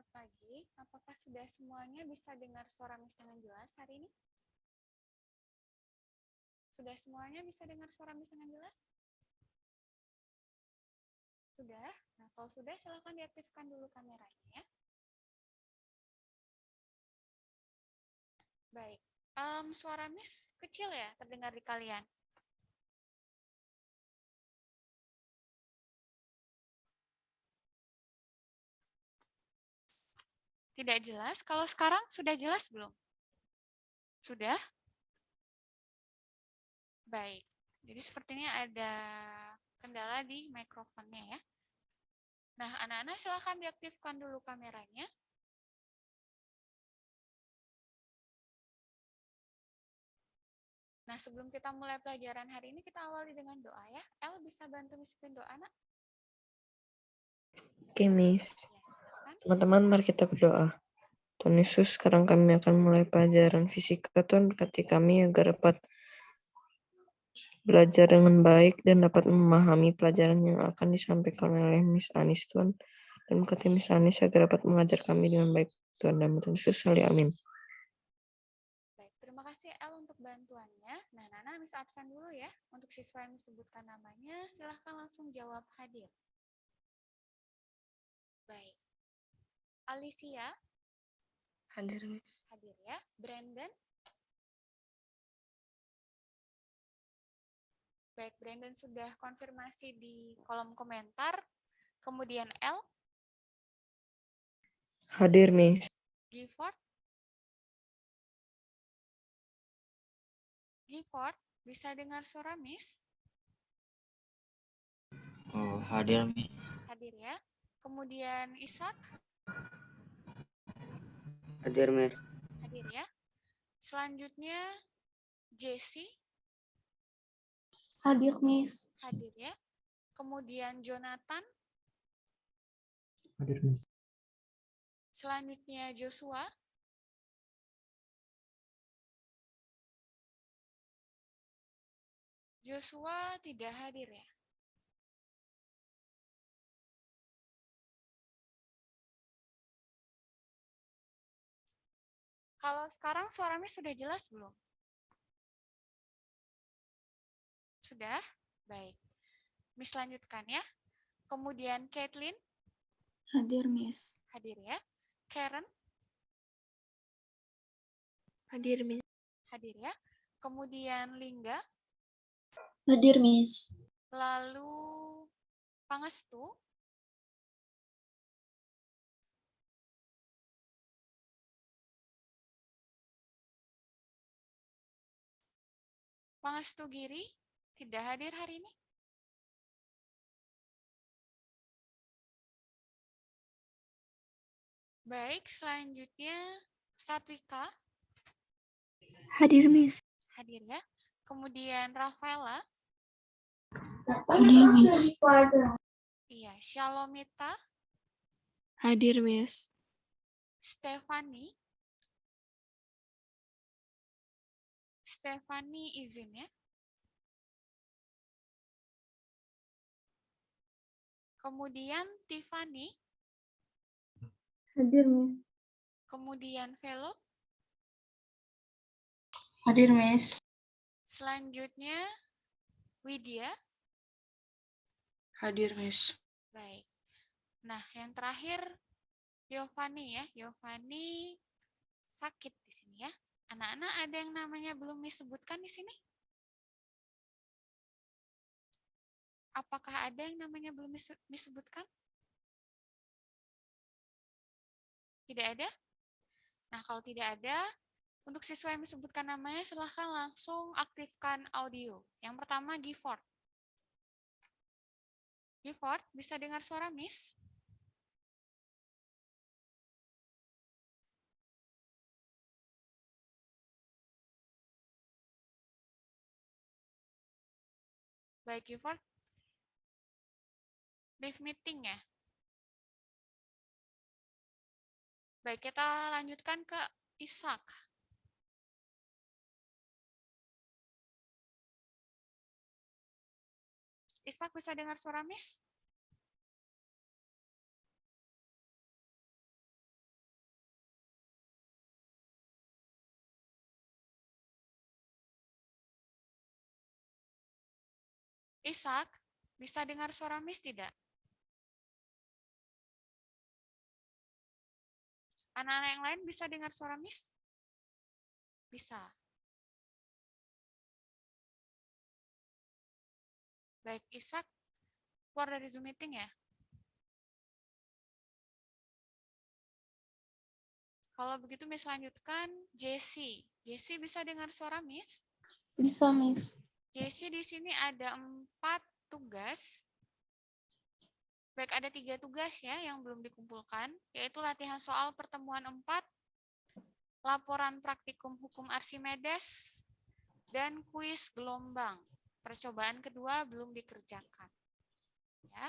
Selamat pagi. Apakah sudah semuanya bisa dengar suara Miss dengan jelas hari ini? Sudah semuanya bisa dengar suara Miss dengan jelas? Sudah? Nah, kalau sudah, silakan diaktifkan dulu kameranya ya. Baik. Suara Miss kecil ya, terdengar di kalian? Tidak jelas. Kalau sekarang sudah jelas belum? Sudah? Baik. Jadi sepertinya ada kendala di mikrofonnya ya. Nah, anak-anak silakan diaktifkan dulu kameranya. Nah, sebelum kita mulai pelajaran hari ini, kita awali dengan doa ya. El bisa bantu misukin doa, nak? Oke, Miss. Ya, silakan. Teman-teman, mari kita berdoa. Tuhan Yesus, sekarang kami akan mulai pelajaran fisika. Tuhan, berkati kami agar dapat belajar dengan baik dan dapat memahami pelajaran yang akan disampaikan oleh Miss Anis, Tuhan. Dan berkati Miss Anis agar dapat mengajar kami dengan baik, Tuhan. Dan Tuhan Yesus, amin. Baik, terima kasih El untuk bantuannya. Nah, Nana bisa absen dulu ya. Untuk siswa yang disebutkan namanya, silahkan langsung jawab hadir. Baik. Alicia? Hadir, Miss. Hadir ya. Brandon? Baik, Brandon sudah konfirmasi di kolom komentar. Kemudian L? Hadir, Miss. Gifford? Gifford, bisa dengar suara Miss? Oh, hadir, Miss. Hadir ya. Kemudian Ishak? Hadir, Miss. Hadir ya. Selanjutnya Jessie? Hadir, Miss. Hadir ya. Kemudian Jonathan? Hadir, Miss. Selanjutnya Joshua? Joshua tidak hadir ya. Kalau sekarang suara Miss sudah jelas belum? Sudah? Baik. Miss lanjutkan ya. Kemudian Caitlin? Hadir, Miss. Hadir ya. Karen? Hadir, Miss. Hadir ya. Kemudian Lingga? Hadir, Miss. Lalu Pangestu? Pangestu Giri? Tidak hadir hari ini? Baik, selanjutnya Satwika? Hadir, Miss. Hadir ya. Kemudian Rafaela? Hadir, Miss. Iya, Shalomita? Hadir, Miss. Stefani? Stefani izin ya. Kemudian Tiffany? Hadir, Miss. Kemudian Velo? Hadir, Miss. Selanjutnya Widya? Hadir, Miss. Baik. Nah, yang terakhir Giovanni ya. Giovanni sakit di sini ya. Anak-anak ada yang namanya belum disebutkan di sini? Apakah ada yang namanya belum disebutkan? Tidak ada? Nah, kalau tidak ada, untuk siswa yang disebutkan namanya, silahkan langsung aktifkan audio. Yang pertama, Gifford. Gifford, bisa dengar suara Miss? Baik, Gifford. Leave meeting ya? Baik, kita lanjutkan ke Ishak. Ishak bisa dengar suara Miss? Ishak, bisa dengar suara Miss tidak? Anak-anak yang lain bisa dengar suara Miss? Bisa. Baik, Ishak, keluar dari Zoom meeting ya. Kalau begitu Miss lanjutkan Jessie. Jessie bisa dengar suara Miss? Bisa, Miss. Jessie di sini ada 4 tugas. Baik, ada 3 tugas ya yang belum dikumpulkan, yaitu latihan soal pertemuan 4, laporan praktikum hukum Archimedes, dan kuis gelombang. Percobaan kedua belum dikerjakan. Ya.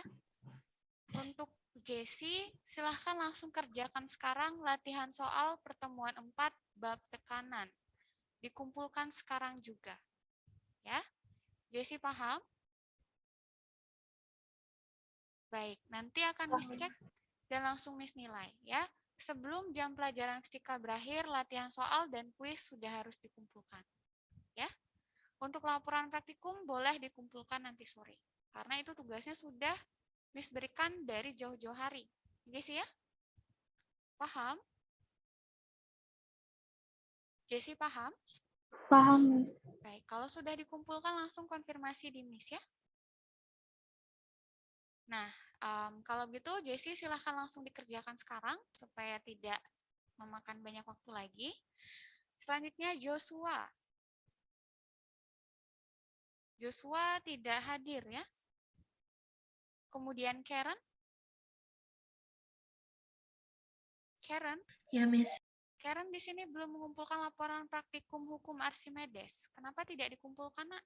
Untuk Jessie, silahkan langsung kerjakan sekarang latihan soal pertemuan 4 bab tekanan. Dikumpulkan sekarang juga. Ya. Jessie paham? Baik, nanti akan Miss cek dan langsung Miss nilai ya. Sebelum jam pelajaran fisika berakhir, latihan soal dan kuis sudah harus dikumpulkan. Ya. Untuk laporan praktikum boleh dikumpulkan nanti sore. Karena itu tugasnya sudah Miss berikan dari jauh-jauh hari. Jessie ya? Paham? Jessie paham? Paham, Miss. Baik, kalau sudah dikumpulkan langsung konfirmasi di Miss ya. Nah, kalau begitu Jessie silahkan langsung dikerjakan sekarang supaya tidak memakan banyak waktu lagi. Selanjutnya Joshua. Joshua tidak hadir ya. Kemudian Karen. Karen. Ya, Miss. Karen di sini belum mengumpulkan laporan praktikum hukum Archimedes. Kenapa tidak dikumpulkan, Nak?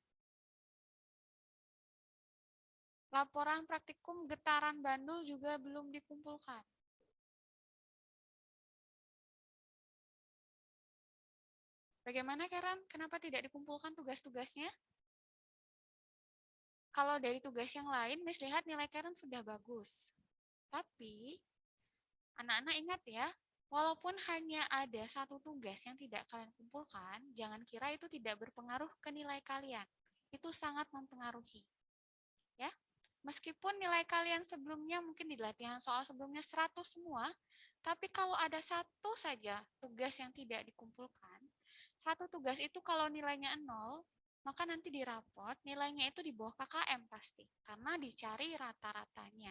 Laporan praktikum getaran Bandul juga belum dikumpulkan. Bagaimana, Karen? Kenapa tidak dikumpulkan tugas-tugasnya? Kalau dari tugas yang lain, Miss lihat nilai Karen sudah bagus. Tapi, anak-anak ingat ya, walaupun hanya ada satu tugas yang tidak kalian kumpulkan, jangan kira itu tidak berpengaruh ke nilai kalian. Itu sangat mempengaruhi. Ya, meskipun nilai kalian sebelumnya mungkin di latihan soal sebelumnya 100 semua, tapi kalau ada satu saja tugas yang tidak dikumpulkan, satu tugas itu kalau nilainya 0, maka nanti di raport nilainya itu di bawah KKM pasti, karena dicari rata-ratanya.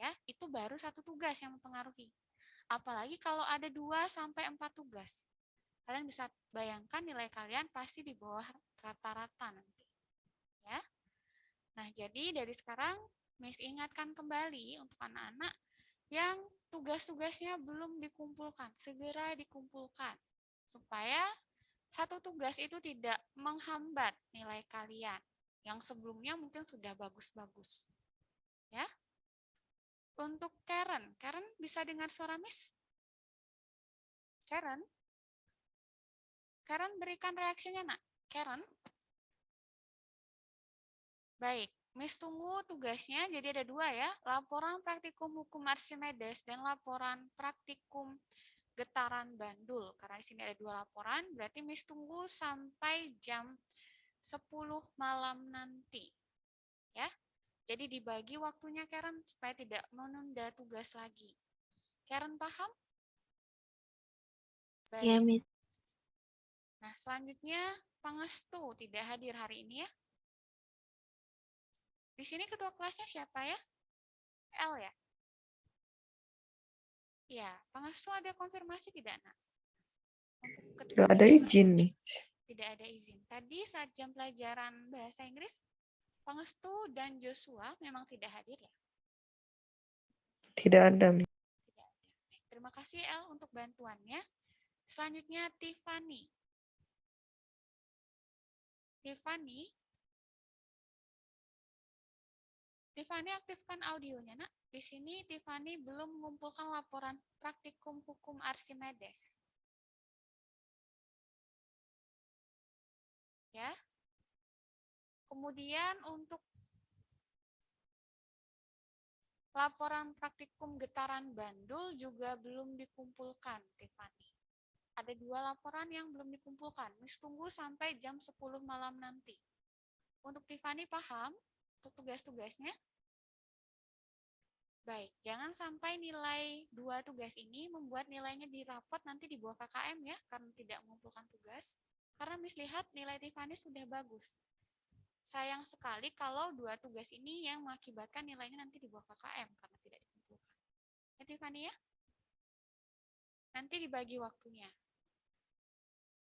Ya, itu baru satu tugas yang mempengaruhi. Apalagi kalau ada 2-4 tugas. Kalian bisa bayangkan nilai kalian pasti di bawah rata-rata nanti. Ya. Nah, jadi dari sekarang Miss ingatkan kembali untuk anak-anak yang tugas-tugasnya belum dikumpulkan, segera dikumpulkan. Supaya satu tugas itu tidak menghambat nilai kalian yang sebelumnya mungkin sudah bagus-bagus. Ya. Untuk Karen, Karen bisa dengar suara Miss? Karen? Karen berikan reaksinya, Nak. Karen? Baik, Miss tunggu tugasnya, jadi ada 2 ya, laporan praktikum hukum Archimedes dan laporan praktikum getaran Bandul. Karena di sini ada 2 laporan, berarti Miss tunggu sampai jam 10 malam nanti. Ya, jadi dibagi waktunya Karen supaya tidak menunda tugas lagi. Karen paham? Baik. Ya, Miss. Nah, selanjutnya Pangestu tidak hadir hari ini ya. Di sini ketua kelasnya siapa ya? L ya? Ya, Pangestu ada konfirmasi tidak, Nak? Nggak ada izin nih. Tidak ada izin. Tadi saat jam pelajaran bahasa Inggris, Pangestu dan Joshua memang tidak hadir ya? Tidak ada. Tidak ada. Terima kasih El untuk bantuannya. Selanjutnya Tiffany. Tiffany aktifkan audionya, Nak. Di sini Tiffany belum mengumpulkan laporan praktikum hukum Archimedes. Ya. Kemudian untuk laporan praktikum getaran Bandul juga belum dikumpulkan, Tiffany. Ada 2 laporan yang belum dikumpulkan. Miss tunggu sampai jam 10 malam nanti. Untuk Tiffany paham? untuk tugas-tugasnya? Baik, jangan sampai nilai 2 tugas ini membuat nilainya di rapot nanti di bawah KKM ya, karena tidak mengumpulkan tugas. Karena Miss lihat nilai Tiffany sudah bagus. Sayang sekali kalau 2 tugas ini yang mengakibatkan nilainya nanti di bawah KKM karena tidak dikumpulkan. Ya Tiffany ya? Nanti dibagi waktunya.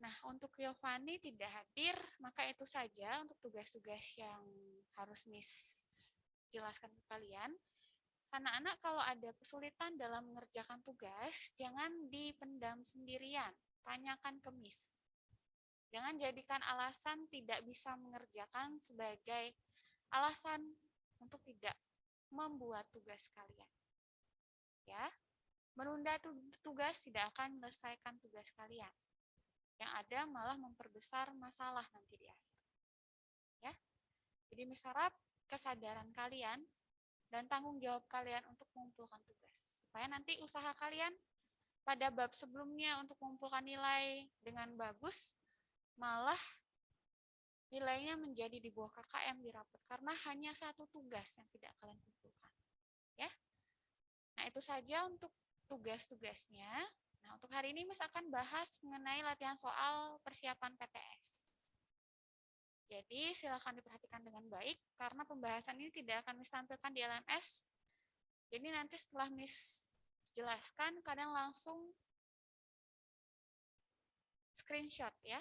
Nah, untuk Giovanni tidak hadir, maka itu saja untuk tugas-tugas yang harus Miss jelaskan ke kalian. Anak-anak kalau ada kesulitan dalam mengerjakan tugas, jangan dipendam sendirian, tanyakan ke Miss. Jangan jadikan alasan tidak bisa mengerjakan sebagai alasan untuk tidak membuat tugas kalian. Ya, menunda tugas tidak akan menyelesaikan tugas kalian. Yang ada malah memperbesar masalah nanti di akhir. Ya, jadi Miss harap kesadaran kalian dan tanggung jawab kalian untuk mengumpulkan tugas. Supaya nanti usaha kalian pada bab sebelumnya untuk mengumpulkan nilai dengan bagus, malah nilainya menjadi di bawah KKM di rapot. Karena hanya 1 tugas yang tidak kalian kumpulkan. Ya. Nah, itu saja untuk tugas-tugasnya. Nah, untuk hari ini Miss akan bahas mengenai latihan soal persiapan PTS. Jadi silakan diperhatikan dengan baik karena pembahasan ini tidak akan Miss tampilkan di LMS. Jadi nanti setelah Miss jelaskan kalian langsung screenshot ya.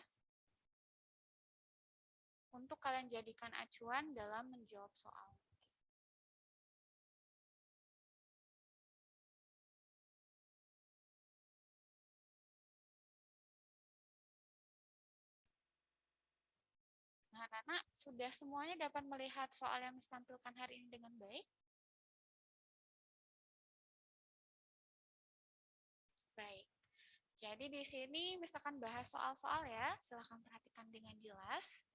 Untuk kalian jadikan acuan dalam menjawab soal. Nah, anak-anak sudah semuanya dapat melihat soal yang Miss tampilkan hari ini dengan baik? Baik. Jadi di sini Miss akan bahas soal-soal ya. Silahkan perhatikan dengan jelas.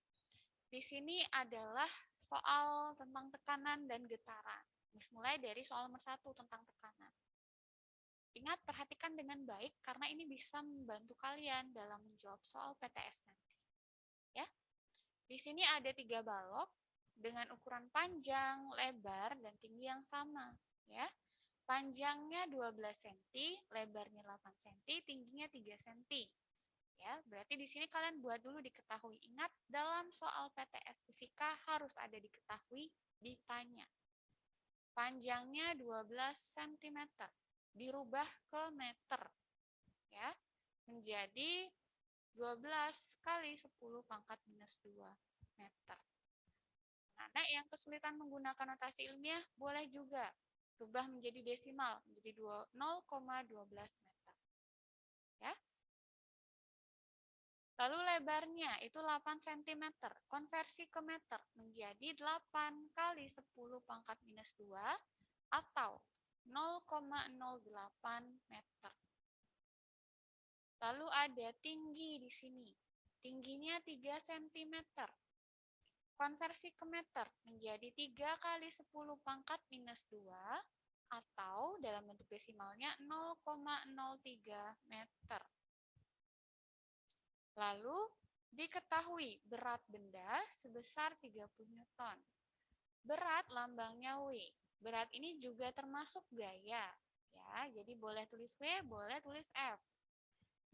Di sini adalah soal tentang tekanan dan getaran. Miss mulai dari soal nomor 1 tentang tekanan. Ingat, perhatikan dengan baik karena ini bisa membantu kalian dalam menjawab soal PTS nanti. Ya. Di sini ada 3 balok dengan ukuran panjang, lebar, dan tinggi yang sama. Ya. Panjangnya 12 cm, lebarnya 8 cm, tingginya 3 cm. Ya, berarti di sini kalian buat dulu diketahui. Ingat, dalam soal PTS fisika harus ada diketahui, ditanya. Panjangnya 12 cm, dirubah ke meter. Ya, menjadi 12 kali 10 pangkat minus 2 meter. Anak yang kesulitan menggunakan notasi ilmiah boleh juga rubah menjadi desimal, menjadi 0,12 meter. Ya. Lalu lebarnya itu 8 cm, konversi ke meter menjadi 8 kali 10 pangkat minus 2 atau 0,08 meter. Lalu ada tinggi di sini. Tingginya 3 cm. Konversi ke meter menjadi 3 kali 10 pangkat minus 2 atau dalam bentuk desimalnya 0,03 meter. Lalu diketahui berat benda sebesar 30 Newton. Berat lambangnya W. Berat ini juga termasuk gaya. Ya, jadi boleh tulis W, boleh tulis F.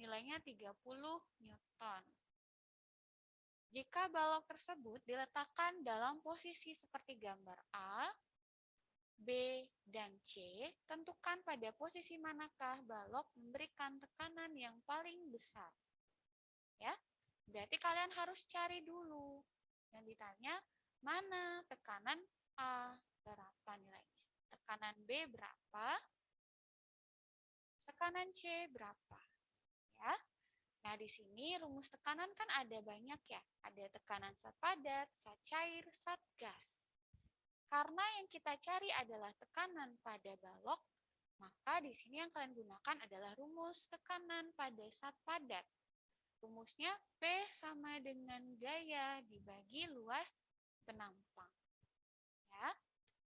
Nilainya 30 Newton. Jika balok tersebut diletakkan dalam posisi seperti gambar A, B, dan C, tentukan pada posisi manakah balok memberikan tekanan yang paling besar. Ya, berarti kalian harus cari dulu. Yang ditanya, mana tekanan A berapa nilainya? Tekanan B berapa? Tekanan C berapa? Ya. Nah, di sini rumus tekanan kan ada banyak ya. Ada tekanan zat padat, zat cair, zat gas. Karena yang kita cari adalah tekanan pada balok, maka di sini yang kalian gunakan adalah rumus tekanan pada zat padat. Rumusnya P sama dengan gaya dibagi luas penampang. Ya.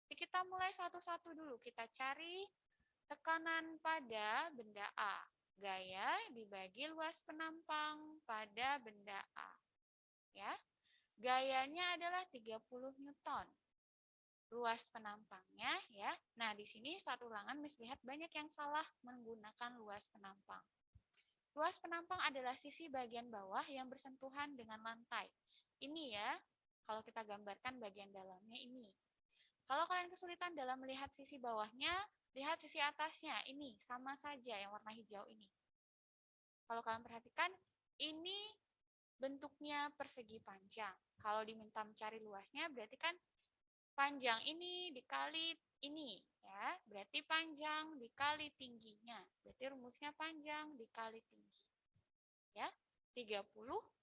Jadi kita mulai satu-satu dulu. Kita cari tekanan pada benda A. Gaya dibagi luas penampang pada benda A. Ya. Gayanya adalah 30 Newton. luas penampangnya ya. Nah, di sini saat ulangan Miss lihat banyak yang salah menggunakan luas penampang. Luas penampang adalah sisi bagian bawah yang bersentuhan dengan lantai. Ini ya, kalau kita gambarkan bagian dalamnya ini. Kalau kalian kesulitan dalam melihat sisi bawahnya, lihat sisi atasnya. Ini sama saja yang warna hijau ini. Kalau kalian perhatikan, ini bentuknya persegi panjang. Kalau diminta mencari luasnya, berarti kan panjang ini dikali ini, ya. Berarti panjang dikali tingginya. Berarti rumusnya panjang dikali tinggi. Ya, 30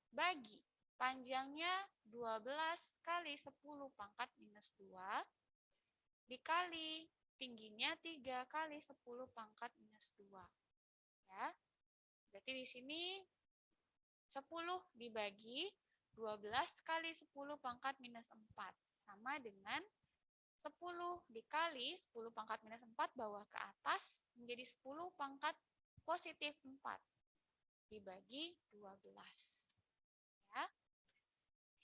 bagi panjangnya 12 kali 10 pangkat minus 2 dikali tingginya 3 kali 10 pangkat minus 2. Ya. Berarti di sini 10 dibagi 12 kali 10 pangkat minus 4 sama dengan 10 dikali 10 pangkat minus 4 bawah ke atas menjadi 10 pangkat positif 4 dibagi 12. Ya.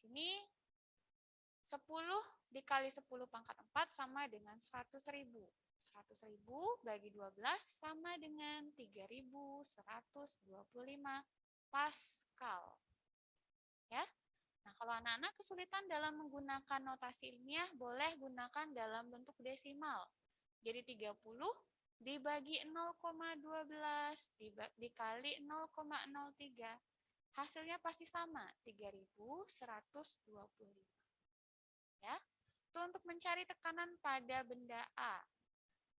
Sini 10 dikali 10 pangkat 4 sama dengan 100.000. 100.000 bagi 12 sama dengan 3.125 Pascal. Ya. Nah, kalau anak-anak kesulitan dalam menggunakan notasi ilmiah, boleh gunakan dalam bentuk desimal. Jadi 30 dibagi 0,12 dikali 0,03. Hasilnya pasti sama, 3.125. Ya. Itu untuk mencari tekanan pada benda A.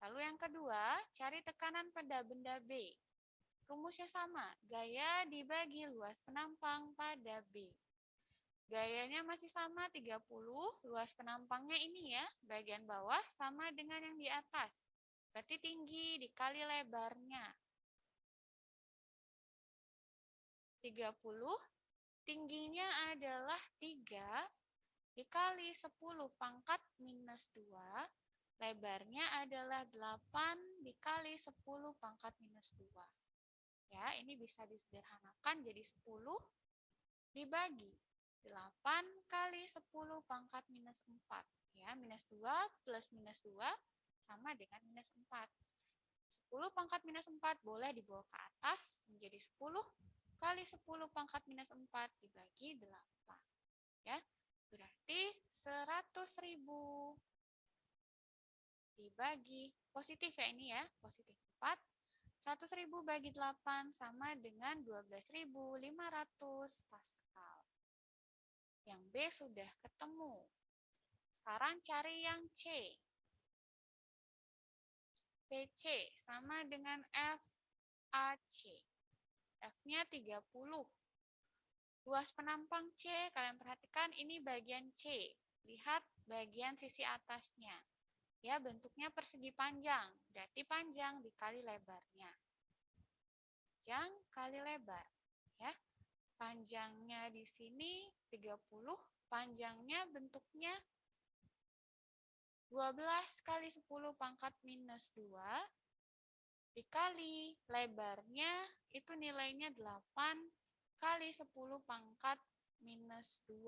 Lalu yang kedua, cari tekanan pada benda B. Rumusnya sama, gaya dibagi luas penampang pada B. Gayanya masih sama 30, luas penampangnya ini ya, bagian bawah sama dengan yang di atas. Berarti tinggi dikali lebarnya. 30, tingginya adalah 3 dikali 10 pangkat minus 2, lebarnya adalah 8 dikali 10 pangkat minus 2. Ya, ini bisa disederhanakan jadi 10 dibagi 8 kali 10 pangkat minus 4. Ya, minus 2 plus minus 2 sama dengan minus 4. 10 pangkat minus 4 boleh dibawa ke atas menjadi 10 kali 10 pangkat minus 4 dibagi 8. Ya, berarti 100.000 dibagi positif ya ini ya, positif 4. 100.000 bagi 8 sama dengan 12.500 Pascal. Yang B sudah ketemu. Sekarang cari yang C. PC sama dengan FAC. F-nya 30. Luas penampang C, kalian perhatikan ini bagian C. Lihat bagian sisi atasnya. Ya, bentuknya persegi panjang. Berarti panjang dikali lebarnya. Panjang kali lebar. Ya. Panjangnya di sini 30, panjangnya bentuknya 12 kali 10 pangkat minus 2 dikali lebarnya itu nilainya 8 kali 10 pangkat minus 2.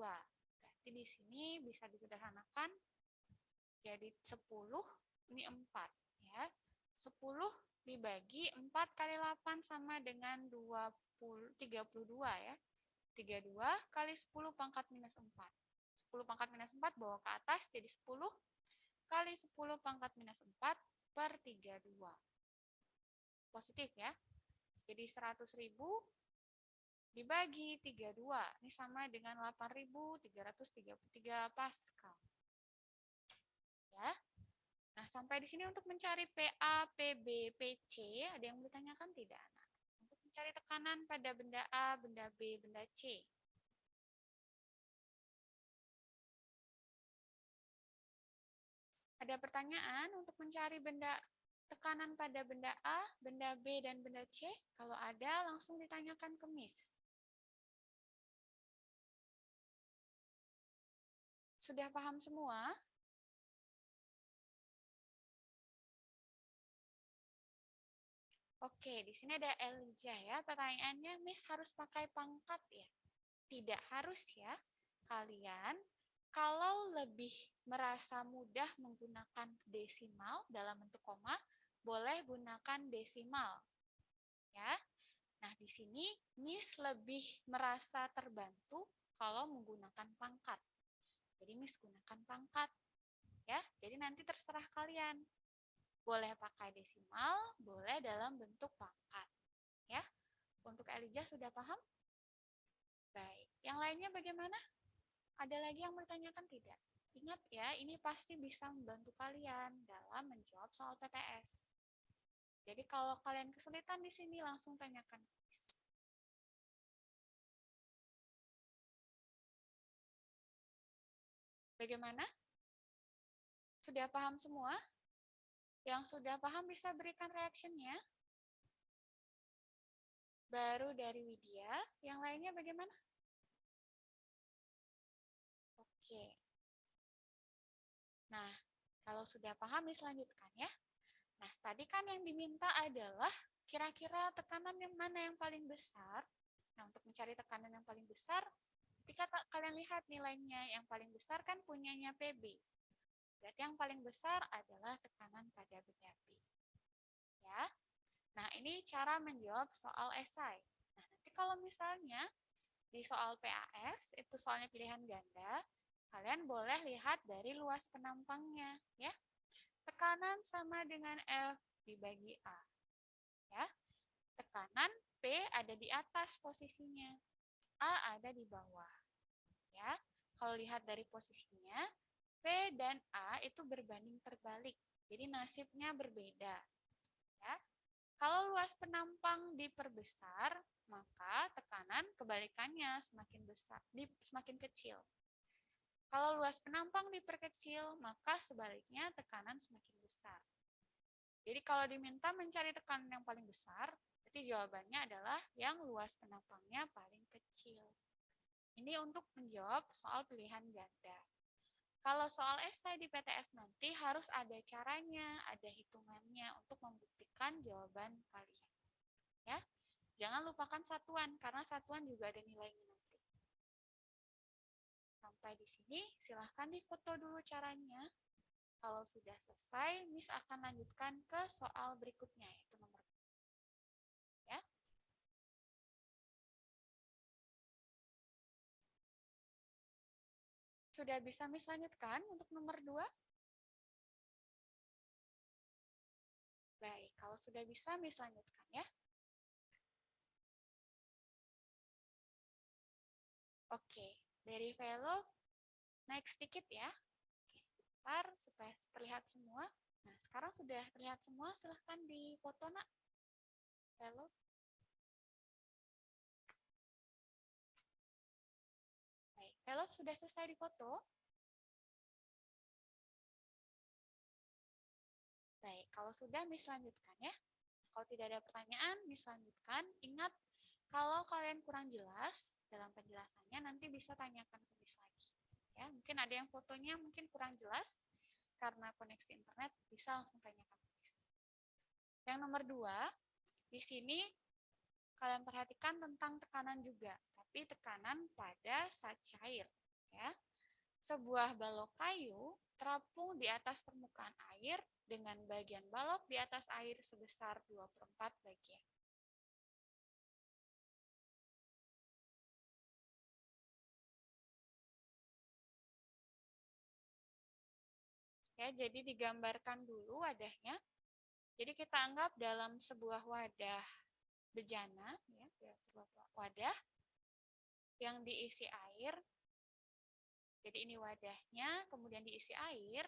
Berarti di sini bisa disederhanakan jadi 10, ini 4 ya. 10 dibagi 4 kali 8 sama dengan 32 ya. 32 kali 10 pangkat minus 4. 10 pangkat minus 4 bawa ke atas jadi 10 kali 10 pangkat minus 4 per 32. Positif ya. Jadi 100.000 dibagi 32. Ini sama dengan 8.333 Pascal. Ya. Nah, sampai di sini untuk mencari PA, PB, PC, ada yang ditanyakan tidak? Nah, untuk mencari tekanan pada benda A, benda B, benda C. Ada pertanyaan untuk mencari tekanan pada benda A, benda B, dan benda C? Kalau ada, langsung ditanyakan ke Miss. Sudah paham semua? Oke, di sini ada Elijah ya. Pertanyaannya, Miss harus pakai pangkat ya? Tidak harus ya. Kalian Kalau lebih merasa mudah menggunakan desimal dalam bentuk koma, boleh gunakan desimal. Ya. Nah, di sini Miss lebih merasa terbantu kalau menggunakan pangkat. Jadi Miss gunakan pangkat. Ya, jadi nanti terserah kalian. Boleh pakai desimal, boleh dalam bentuk pangkat. Ya. Untuk Elijah sudah paham? Baik. Yang lainnya bagaimana? Ada lagi yang bertanyakan tidak? Ingat ya, ini pasti bisa membantu kalian dalam menjawab soal PTS. Jadi kalau kalian kesulitan di sini langsung tanyakan. Bagaimana? Sudah paham semua? Yang sudah paham bisa berikan reaction-nya. Baru dari Widya, yang lainnya bagaimana? Oke. Nah, kalau sudah paham, dilanjutkan ya. Nah, tadi kan yang diminta adalah kira-kira tekanan yang mana yang paling besar. Nah, untuk mencari tekanan yang paling besar, ketika kalian lihat nilainya yang paling besar kan punyanya PB. Berarti yang paling besar adalah tekanan pada benda api. Ya. Nah, ini cara menjawab soal esai. Nah, nanti kalau misalnya di soal PAS, itu soalnya pilihan ganda, kalian boleh lihat dari luas penampangnya, ya. Tekanan sama dengan F dibagi A. Ya. Tekanan P ada di atas posisinya, A ada di bawah. Ya. Kalau lihat dari posisinya, P dan A itu berbanding terbalik. Jadi nasibnya berbeda. Ya. Kalau luas penampang diperbesar, maka tekanan kebalikannya semakin besar, semakin kecil. Kalau luas penampang diperkecil, maka sebaliknya tekanan semakin besar. Jadi kalau diminta mencari tekanan yang paling besar, berarti jawabannya adalah yang luas penampangnya paling kecil. Ini untuk menjawab soal pilihan ganda. Kalau soal esai di PTS nanti harus ada caranya, ada hitungannya untuk membuktikan jawaban kalian. Ya, jangan lupakan satuan karena satuan juga ada nilainya nanti. Sampai di sini, silahkan difoto dulu caranya. Kalau sudah selesai, Miss akan lanjutkan ke soal berikutnya, yaitu nomor 2. Ya. Sudah bisa Miss lanjutkan untuk nomor 2? Baik, kalau sudah bisa Miss lanjutkan ya. Oke, dari Velo naik sedikit ya. Oke, sebentar supaya terlihat semua. Nah, sekarang sudah terlihat semua, silahkan difoto nak. Velo. Baik, Velo sudah selesai difoto. Baik, kalau sudah Miss lanjutkan ya. Kalau tidak ada pertanyaan, Miss lanjutkan. Ingat, kalau kalian kurang jelas dalam penjelasannya, nanti bisa tanyakan ke Miss lagi. Ya, mungkin ada yang fotonya mungkin kurang jelas, karena koneksi internet, bisa langsung tanyakan ke Miss. Yang nomor 2, di sini kalian perhatikan tentang tekanan juga, tapi tekanan pada zat cair. Ya. Sebuah balok kayu terapung di atas permukaan air dengan bagian balok di atas air sebesar 2/4 bagian. Ya, jadi digambarkan dulu wadahnya. Jadi kita anggap dalam sebuah wadah bejana, ya, sebuah wadah yang diisi air. Jadi ini wadahnya, kemudian diisi air,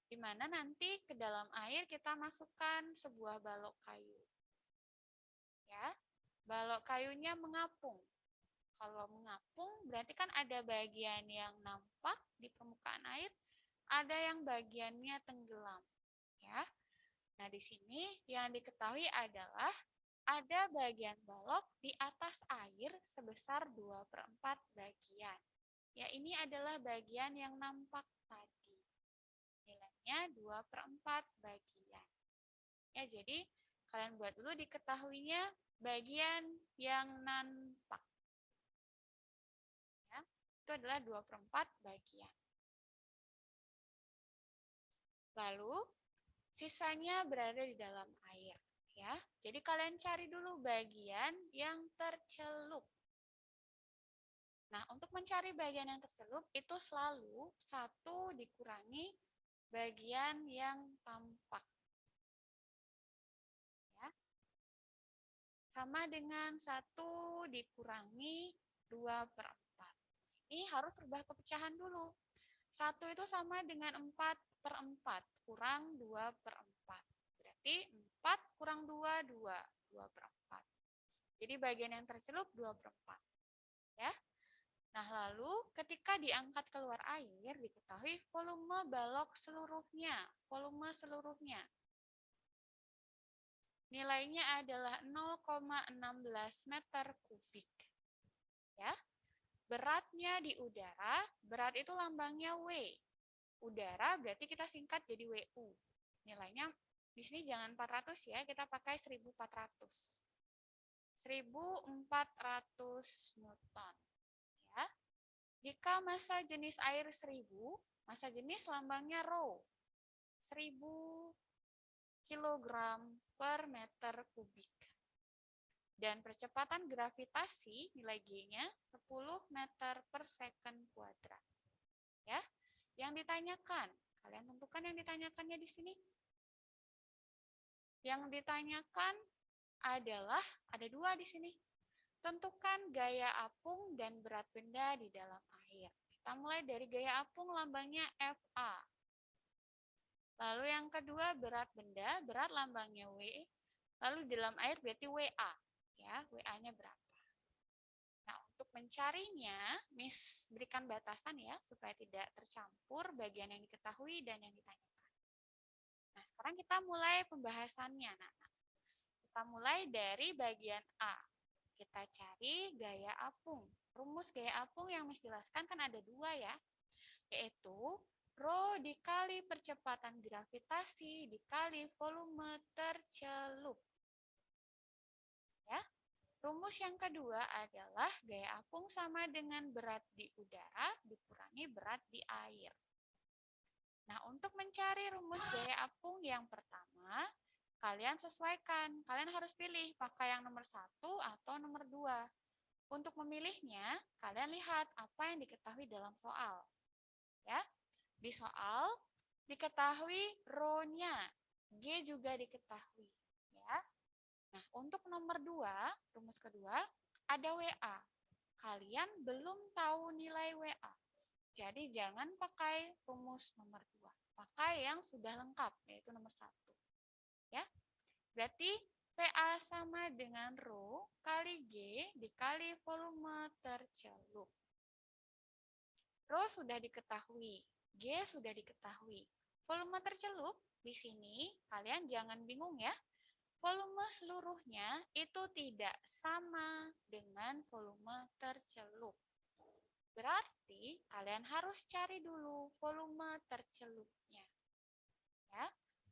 di mana nanti ke dalam air kita masukkan sebuah balok kayu. Ya, balok kayunya mengapung. Kalau mengapung berarti kan ada bagian yang nampak di permukaan air, ada yang bagiannya tenggelam. Ya. Nah, di sini yang diketahui adalah ada bagian balok di atas air sebesar 2/4 bagian. Ya, ini adalah bagian yang nampak tadi. Nilainya 2/4 bagian. Ya, jadi kalian buat dulu diketahuinya bagian yang nampak. Ya, itu adalah 2/4 bagian. Lalu sisanya berada di dalam air, ya. Jadi kalian cari dulu bagian yang tercelup. Nah, untuk mencari bagian yang tercelup itu selalu 1 dikurangi bagian yang tampak. Ya. Sama dengan 1 dikurangi 2/4. Ini harus rubah kepecahan dulu. 1 itu sama dengan 4/4 kurang 2/4. Berarti 4 kurang 2, 2/4. Jadi bagian yang tercelup 2/4. Ya. Nah, lalu ketika diangkat keluar air, diketahui volume balok seluruhnya. Volume seluruhnya. Nilainya adalah 0,16 meter kubik. Ya. Beratnya di udara, berat itu lambangnya W. Udara berarti kita singkat jadi WU. Nilainya di sini jangan 400 ya, kita pakai 1400. 1400 Newton. Ya. Jika massa jenis air 1000, massa jenis lambangnya rho. 1000 kg per meter kubik. Dan percepatan gravitasi nilai G-nya 10 meter per second kuadrat. Ya. Yang ditanyakan, kalian tentukan yang ditanyakannya di sini. Yang ditanyakan adalah ada 2 di sini. Tentukan gaya apung dan berat benda di dalam air. Kita mulai dari gaya apung lambangnya Fa. Lalu yang kedua berat benda, berat lambangnya W. Lalu di dalam air berarti Wa. Ya, Wa-nya berapa? Nah, untuk mencarinya, Miss berikan batasan ya, supaya tidak tercampur bagian yang diketahui dan yang ditanyakan. Nah, sekarang kita mulai pembahasannya, anak-anak. Kita mulai dari bagian A. Kita cari gaya apung. Rumus gaya apung yang Miss jelaskan kan ada 2 ya, yaitu rho dikali percepatan gravitasi dikali volume tercelup. Ya. Rumus yang kedua adalah gaya apung sama dengan berat di udara dikurangi berat di air. Nah, untuk mencari rumus gaya apung yang pertama, kalian sesuaikan. Kalian harus pilih pakai yang nomor 1 atau nomor 2. Untuk memilihnya, kalian lihat apa yang diketahui dalam soal. Ya, di soal diketahui rho-nya, G juga diketahui. Ya. Nah, untuk nomor 2, rumus kedua, ada WA. Kalian belum tahu nilai WA. Jadi, jangan pakai rumus nomor 2. Pakai yang sudah lengkap, yaitu nomor 1. Ya. Berarti, PA sama dengan rho kali G dikali volume tercelup. Rho sudah diketahui, G sudah diketahui. Volume tercelup, di sini kalian jangan bingung ya. Volume seluruhnya itu tidak sama dengan volume tercelup. Berarti kalian harus cari dulu volume tercelupnya. Ya.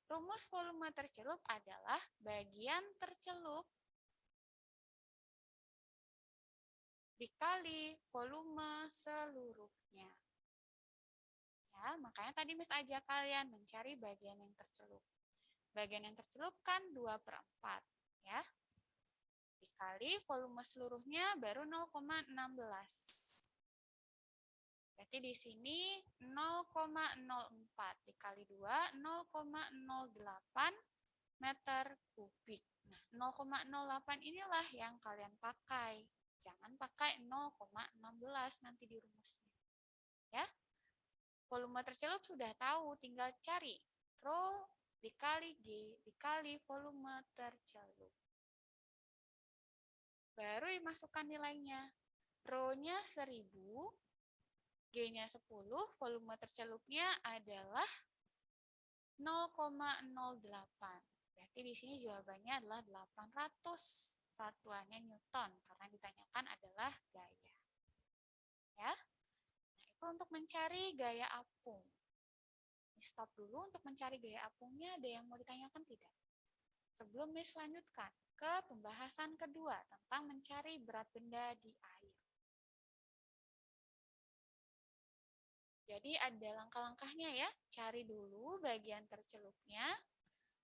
Rumus volume tercelup adalah bagian tercelup dikali volume seluruhnya. Ya, makanya tadi Miss ajak kalian mencari bagian yang tercelup. Bagian yang tercelup kan 2/4, ya. Dikali volume seluruhnya baru 0,16. Berarti di sini 0,04 dikali 2, 0,08 meter kubik. Nah, 0,08 inilah yang kalian pakai. Jangan pakai 0,16 nanti di rumusnya. Ya. Volume tercelup sudah tahu, tinggal cari rho dikali G dikali volume tercelup. Baru dimasukkan nilainya. Rho-nya 1000, G-nya 10, volume tercelupnya adalah 0,08. Berarti di sini jawabannya adalah 800. Satuannya Newton, karena ditanyakan adalah gaya. Ya. Nah, itu untuk mencari gaya apung. Stop dulu untuk mencari gaya apungnya, ada yang mau ditanyakan tidak? Sebelum Miss lanjutkan ke pembahasan kedua tentang mencari berat benda di air. Jadi ada langkah-langkahnya ya. Cari dulu bagian tercelupnya,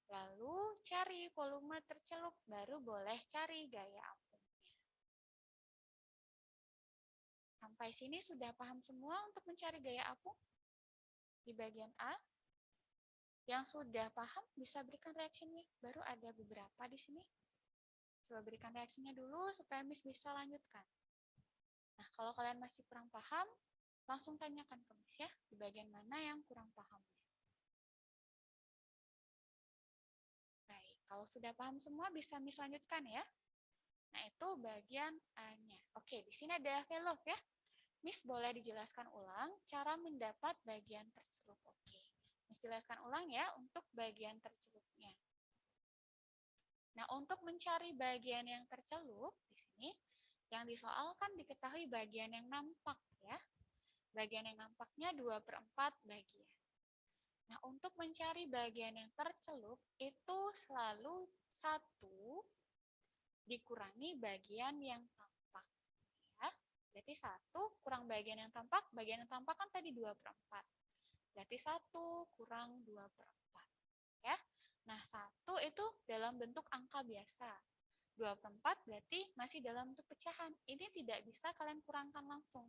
lalu cari volume tercelup, baru boleh cari gaya apungnya. Sampai sini sudah paham semua untuk mencari gaya apung? Di bagian A? Yang sudah paham bisa berikan reaksinya. Baru ada beberapa di sini. Coba berikan reaksinya dulu supaya Miss bisa lanjutkan. Nah, kalau kalian masih kurang paham, langsung tanyakan ke Miss ya, di bagian mana yang kurang pahamnya. Baik, kalau sudah paham semua bisa Miss lanjutkan ya. Nah, itu bagian A-nya. Oke, di sini ada velove ya. Miss boleh dijelaskan ulang cara mendapat bagian tercelup. Oke, Miss jelaskan ulang ya untuk bagian tercelupnya. Nah, untuk mencari bagian yang tercelup, di sini yang disoalkan diketahui bagian yang nampak ya. Bagian yang nampaknya 2/4 bagian. Nah, untuk mencari bagian yang tercelup, itu selalu 1 dikurangi bagian yang tampak. Ya. Berarti 1 kurang bagian yang tampak kan tadi 2/4. Berarti 1 kurang 2/4. Ya. Nah, 1 itu dalam bentuk angka biasa. 2/4 berarti masih dalam bentuk pecahan. Ini tidak bisa kalian kurangkan langsung.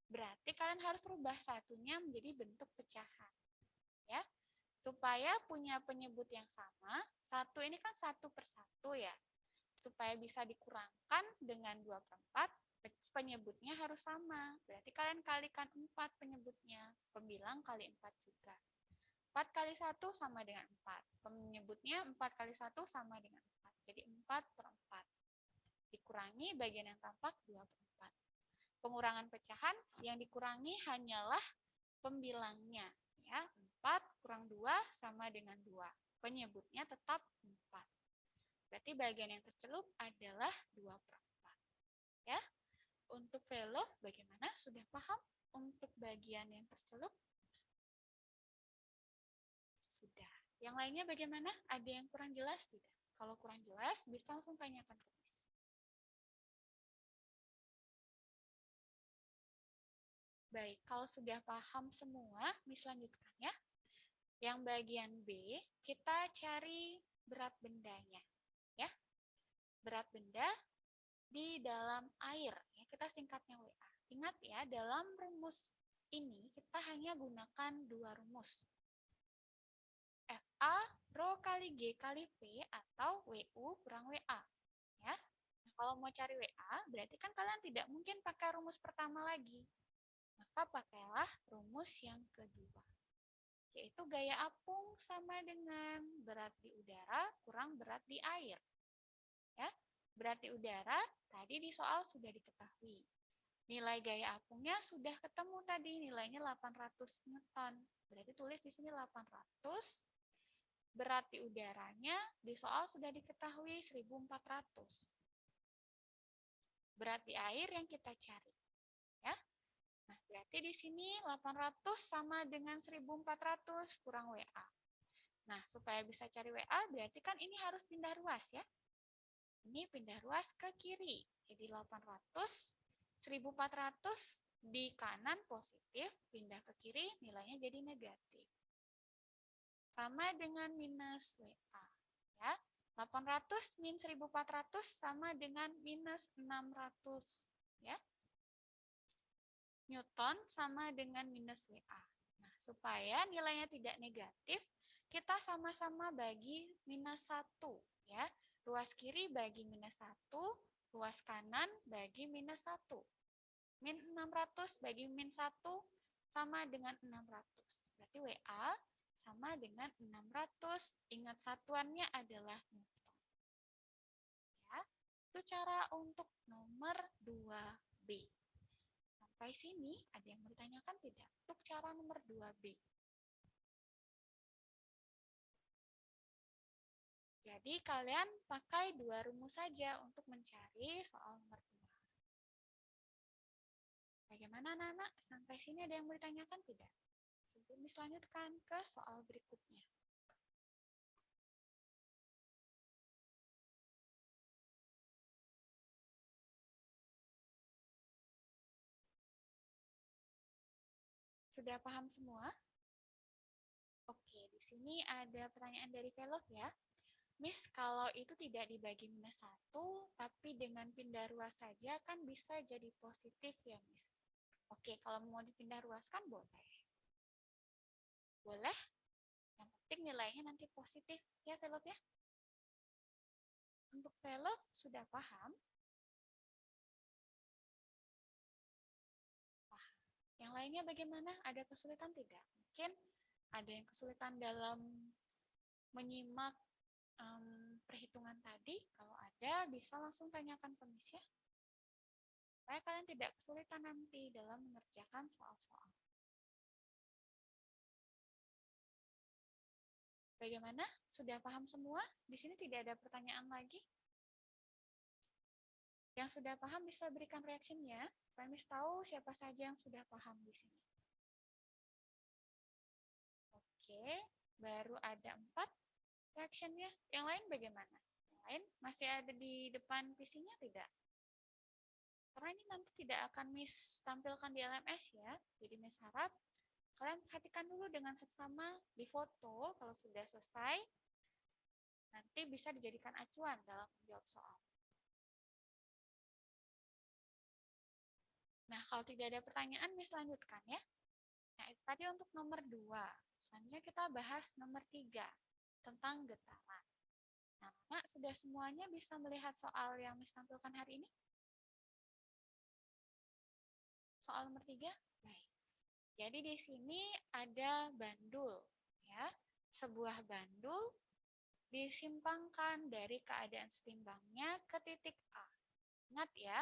Berarti kalian harus rubah satunya menjadi bentuk pecahan. Ya. Supaya punya penyebut yang sama, 1 ini kan 1/1 ya. Supaya bisa dikurangkan dengan 2/4, penyebutnya harus sama. Berarti kalian kalikan 4 penyebutnya. Pembilang kali 4 juga. 4 kali 1 sama dengan 4. Penyebutnya 4 kali 1 sama dengan 4. Jadi 4/4. Dikurangi bagian yang tampak 2/4. Pengurangan pecahan yang dikurangi hanyalah pembilangnya. Ya, 4 kurang 2 sama dengan 2. Penyebutnya tetap 4. Berarti bagian yang tercelup adalah 2/4. Ya. Untuk velove bagaimana? Sudah paham untuk bagian yang tercelup? Sudah. Yang lainnya bagaimana? Ada yang kurang jelas tidak? Kalau kurang jelas, bisa langsung tanyakan ke Miss. Baik, kalau sudah paham semua, Miss lanjutkan ya. Yang bagian B, kita cari berat bendanya. Ya. Berat benda di dalam air. Ya, kita singkatnya WA. Ingat ya, dalam rumus ini kita hanya gunakan 2 rumus. FA, rho kali G kali V, atau WU kurang WA. Ya. Nah, kalau mau cari WA, berarti kan kalian tidak mungkin pakai rumus pertama lagi. Maka pakailah rumus yang kedua. Yaitu gaya apung sama dengan berat di udara kurang berat di air. Ya. Berat di udara tadi di soal sudah diketahui. Nilai gaya apungnya sudah ketemu tadi, nilainya 800 Newton. Berarti tulis di sini 800. Berat di udaranya di soal sudah diketahui 1400. Berat di air yang kita cari. Ya. Nah, berarti di sini 800 sama dengan 1400 kurang WA. Nah, supaya bisa cari WA, berarti kan ini harus pindah ruas ya. Ini pindah ruas ke kiri. Jadi 800, 1400 di kanan positif, pindah ke kiri, nilainya jadi negatif. Sama dengan minus WA. Ya. 800 min 1400 sama dengan minus 600. Ya. Newton sama dengan minus WA. Nah, supaya nilainya tidak negatif, kita sama-sama bagi minus 1. Ya. Ruas kiri bagi minus 1, ruas kanan bagi minus 1. Min 600 bagi min 1 sama dengan 600. Berarti WA sama dengan 600. Ingat satuannya adalah Newton. Ya. Itu cara untuk nomor 2B. Sampai sini ada yang mau ditanyakan tidak? Untuk cara nomor 2B. Jadi kalian pakai 2 rumus saja untuk mencari soal nomor 2. Bagaimana anak-anak? Sampai sini ada yang mau ditanyakan tidak? Sebelum dilanjutkan ke soal berikutnya. Sudah paham semua? Oke, di sini ada pertanyaan dari Velov ya. Miss, kalau itu tidak dibagi minus 1, tapi dengan pindah ruas saja kan bisa jadi positif ya, Miss? Oke, kalau mau dipindah ruaskan boleh. Boleh? Yang penting nilainya nanti positif ya, Velov ya. Untuk Velov sudah paham? Paham. Yang lainnya bagaimana? Ada kesulitan tidak? Mungkin ada yang kesulitan dalam menyimak perhitungan tadi. Kalau ada, bisa langsung tanyakan ke Miss ya. Supaya kalian tidak kesulitan nanti dalam mengerjakan soal-soal. Bagaimana? Sudah paham semua? Di sini tidak ada pertanyaan lagi? Yang sudah paham bisa berikan reaksinya, supaya Miss tahu siapa saja yang sudah paham di sini. Oke, baru ada 4 reaksinya. Yang lain bagaimana? Yang lain masih ada di depan PC-nya tidak? Karena ini nanti tidak akan Miss tampilkan di LMS ya. Jadi Miss harap kalian perhatikan dulu dengan seksama di foto. Kalau sudah selesai, nanti bisa dijadikan acuan dalam menjawab soal. Nah, kalau tidak ada pertanyaan, Miss lanjutkan ya. Nah, itu tadi untuk nomor 2. Selanjutnya kita bahas nomor 3, tentang getaran. Nah, sudah semuanya bisa melihat soal yang Miss tampilkan hari ini? Soal nomor 3? Baik. Jadi di sini ada bandul, ya. Sebuah bandul disimpangkan dari keadaan setimbangnya ke titik A. Ingat ya,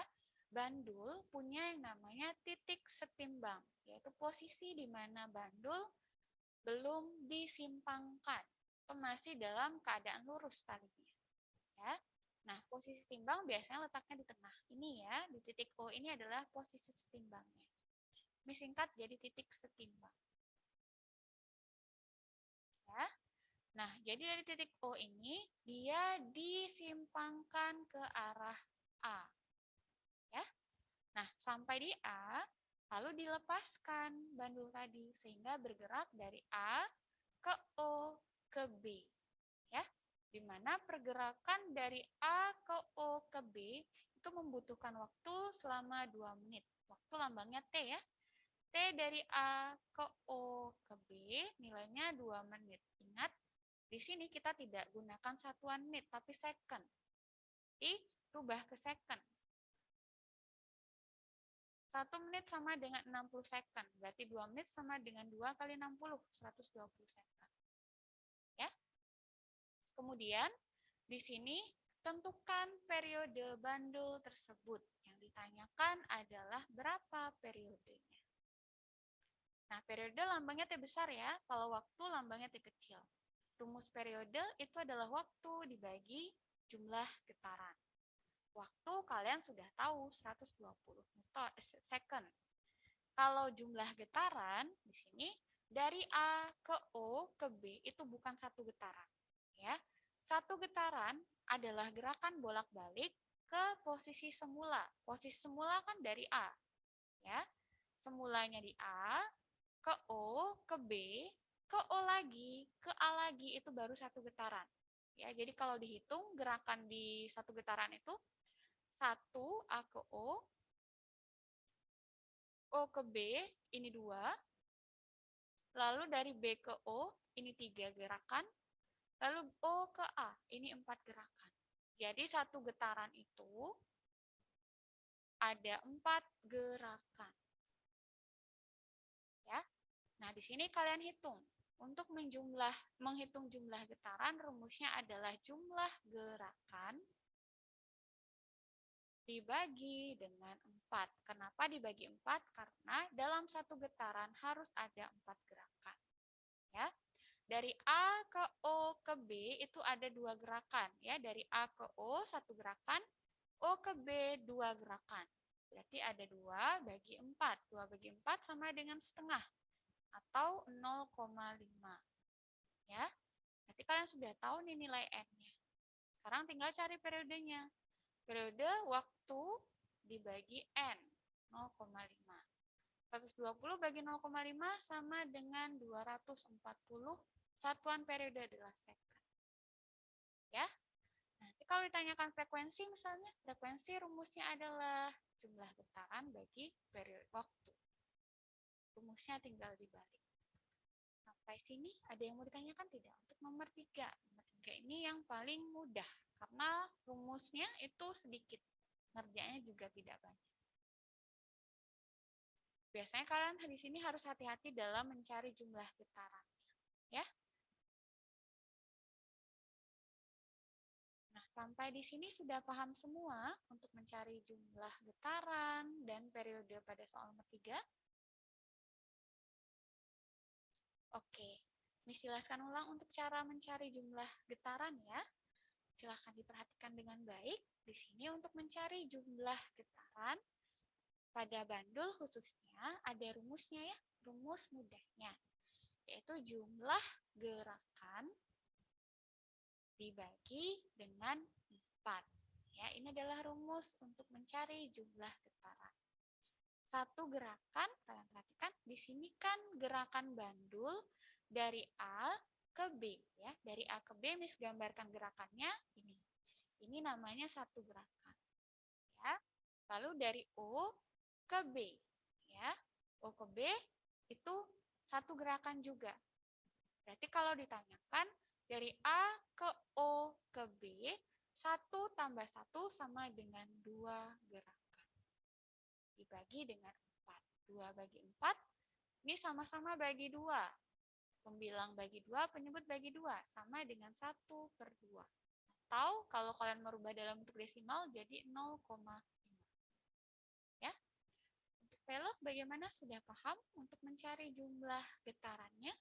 bandul punya yang namanya titik setimbang, yaitu posisi di mana bandul belum disimpangkan, atau masih dalam keadaan lurus talinya. Ya. Nah, posisi setimbang biasanya letaknya di tengah. Ini ya, di titik O ini adalah posisi setimbangnya. Ini singkat jadi titik setimbang. Ya. Nah, jadi dari titik O ini, dia disimpangkan ke arah A. Ya. Nah, sampai di A, lalu dilepaskan bandul tadi, sehingga bergerak dari A ke O ke B. Ya, di mana pergerakan dari A ke O ke B itu membutuhkan waktu selama 2 menit. Waktu lambangnya T ya. T dari A ke O ke B nilainya 2 menit. Ingat, di sini kita tidak gunakan satuan menit, tapi second. Jadi, rubah ke second. 1 menit sama dengan 60 second. Berarti 2 menit sama dengan 2 kali 60, 120 second. Ya. Kemudian, di sini tentukan periode bandul tersebut. Yang ditanyakan adalah berapa periodenya. Nah, periode lambangnya T besar ya, kalau waktu lambangnya T kecil. Rumus periode itu adalah waktu dibagi jumlah getaran. Waktu kalian sudah tahu 120 second. Kalau jumlah getaran di sini dari A ke O ke B itu bukan satu getaran, ya. Satu getaran adalah gerakan bolak-balik ke posisi semula. Posisi semula kan dari A, ya. Semulanya di A, ke O, ke B, ke O lagi, ke A lagi, itu baru satu getaran. Ya, jadi kalau dihitung gerakan di satu getaran itu 1 A ke O ke B ini 2, lalu dari B ke O ini 3 gerakan, lalu O ke A ini 4 gerakan. Jadi satu getaran itu ada 4 gerakan. Ya. Nah, di sini kalian hitung. Untuk menghitung jumlah getaran, rumusnya adalah jumlah gerakan dibagi dengan 4. Kenapa dibagi 4? Karena dalam satu getaran harus ada 4 gerakan. Ya. Dari A ke O ke B itu ada 2 gerakan. Ya. Dari A ke O 1 gerakan, O ke B 2 gerakan. Berarti ada 2 bagi 4. 2 bagi 4 sama dengan setengah, atau 0,5. Ya. Nanti kalian sudah tahu nih nilai N-nya. Sekarang tinggal cari periodenya. Periode waktu dibagi N, 0,5. 120 bagi 0,5 sama dengan 240 satuan periode adalah second. Ya. Nanti kalau ditanyakan frekuensi misalnya, frekuensi rumusnya adalah jumlah getaran bagi periode waktu. Rumusnya tinggal dibalik. Sampai sini ada yang mau ditanyakan tidak? Untuk nomor 3. Nomor 3 ini yang paling mudah karena rumusnya itu sedikit. Ngerjainnya juga tidak banyak. Biasanya kalian di sini harus hati-hati dalam mencari jumlah getarannya, ya. Nah, sampai di sini sudah paham semua untuk mencari jumlah getaran dan periode pada soal nomor 3? Oke, Miss jelaskan ulang untuk cara mencari jumlah getaran ya. Silahkan diperhatikan dengan baik. Di sini untuk mencari jumlah getaran, pada bandul khususnya ada rumusnya ya, rumus mudahnya, yaitu jumlah gerakan dibagi dengan 4. Ya, ini adalah rumus untuk mencari jumlah getaran. Satu gerakan, kalian perhatikan, di sini kan gerakan bandul dari A ke B. Ya, dari A ke B, Miss gambarkan gerakannya ini. Ini namanya satu gerakan. Ya, lalu dari O ke B, ya, O ke B itu satu gerakan juga. Berarti kalau ditanyakan dari A ke O ke B, 1 tambah 1 sama dengan 2 gerakan. Dibagi dengan 4. 2 bagi 4, ini sama-sama bagi 2. Pembilang bagi 2, penyebut bagi 2, sama dengan 1/2. Atau kalau kalian merubah dalam bentuk desimal jadi 0,5. Ya. Untuk velog bagaimana, sudah paham untuk mencari jumlah getarannya?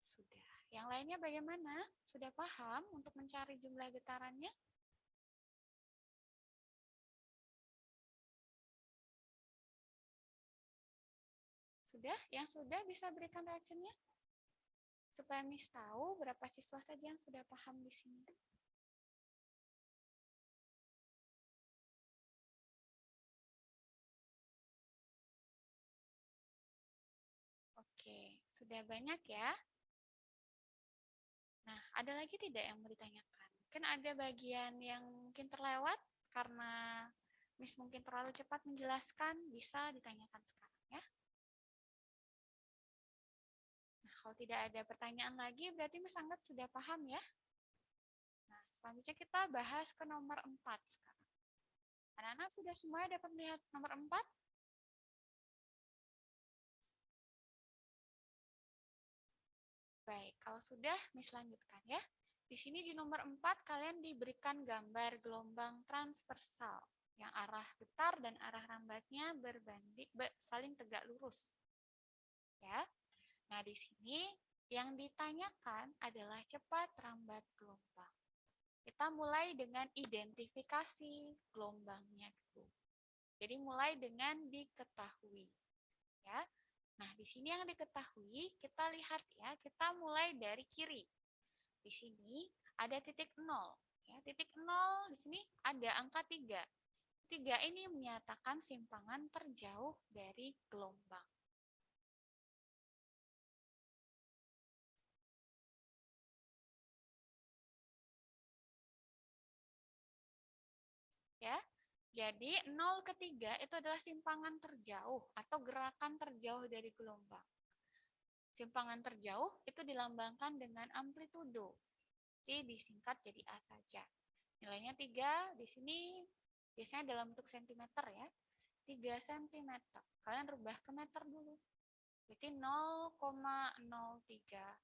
Sudah. Yang lainnya bagaimana? Sudah paham untuk mencari jumlah getarannya? Sudah? Yang sudah bisa berikan reaksinya? Supaya Miss tahu berapa siswa saja yang sudah paham di sini. Oke, sudah banyak ya. Nah, ada lagi tidak yang mau ditanyakan? Mungkin ada bagian yang mungkin terlewat karena Miss mungkin terlalu cepat menjelaskan, bisa ditanyakan sekarang ya. Nah, kalau tidak ada pertanyaan lagi, berarti Miss anggap sudah paham ya. Nah, selanjutnya kita bahas ke nomor 4 sekarang. Anak-anak sudah semuanya dapat melihat nomor 4? Baik, kalau sudah, Miss lanjutkan ya. Di sini di nomor 4, kalian diberikan gambar gelombang transversal yang arah getar dan arah rambatnya saling tegak lurus. Ya. Nah, di sini yang ditanyakan adalah cepat rambat gelombang. Kita mulai dengan identifikasi gelombangnya dulu. Jadi mulai dengan diketahui. Ya. Nah, di sini yang diketahui, kita lihat ya, kita mulai dari kiri. Di sini ada titik 0. Ya, titik 0 di sini ada angka 3. 3 ini menyatakan simpangan terjauh dari gelombang. Ya, jadi 0 ke 3 itu adalah simpangan terjauh atau gerakan terjauh dari gelombang. Simpangan terjauh itu dilambangkan dengan amplitudo. Jadi disingkat jadi A saja. Nilainya 3, di sini biasanya dalam bentuk sentimeter ya. 3 cm. Kalian rubah ke meter dulu. Berarti 0,03 meter.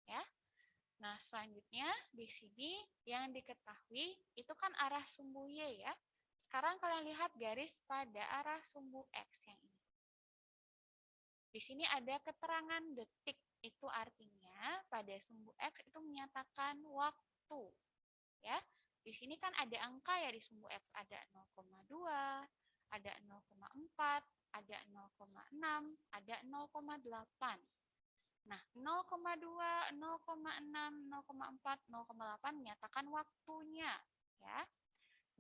Ya. Nah, selanjutnya di sini yang diketahui itu kan arah sumbu Y ya. Sekarang kalian lihat garis pada arah sumbu X yang ini. Di sini ada keterangan detik, itu artinya pada sumbu X itu menyatakan waktu. Ya, di sini kan ada angka ya di sumbu X, ada 0,2, ada 0,4, ada 0,6, ada 0,8. Nah, 0,2, 0,6, 0,4, 0,8 menyatakan waktunya, ya.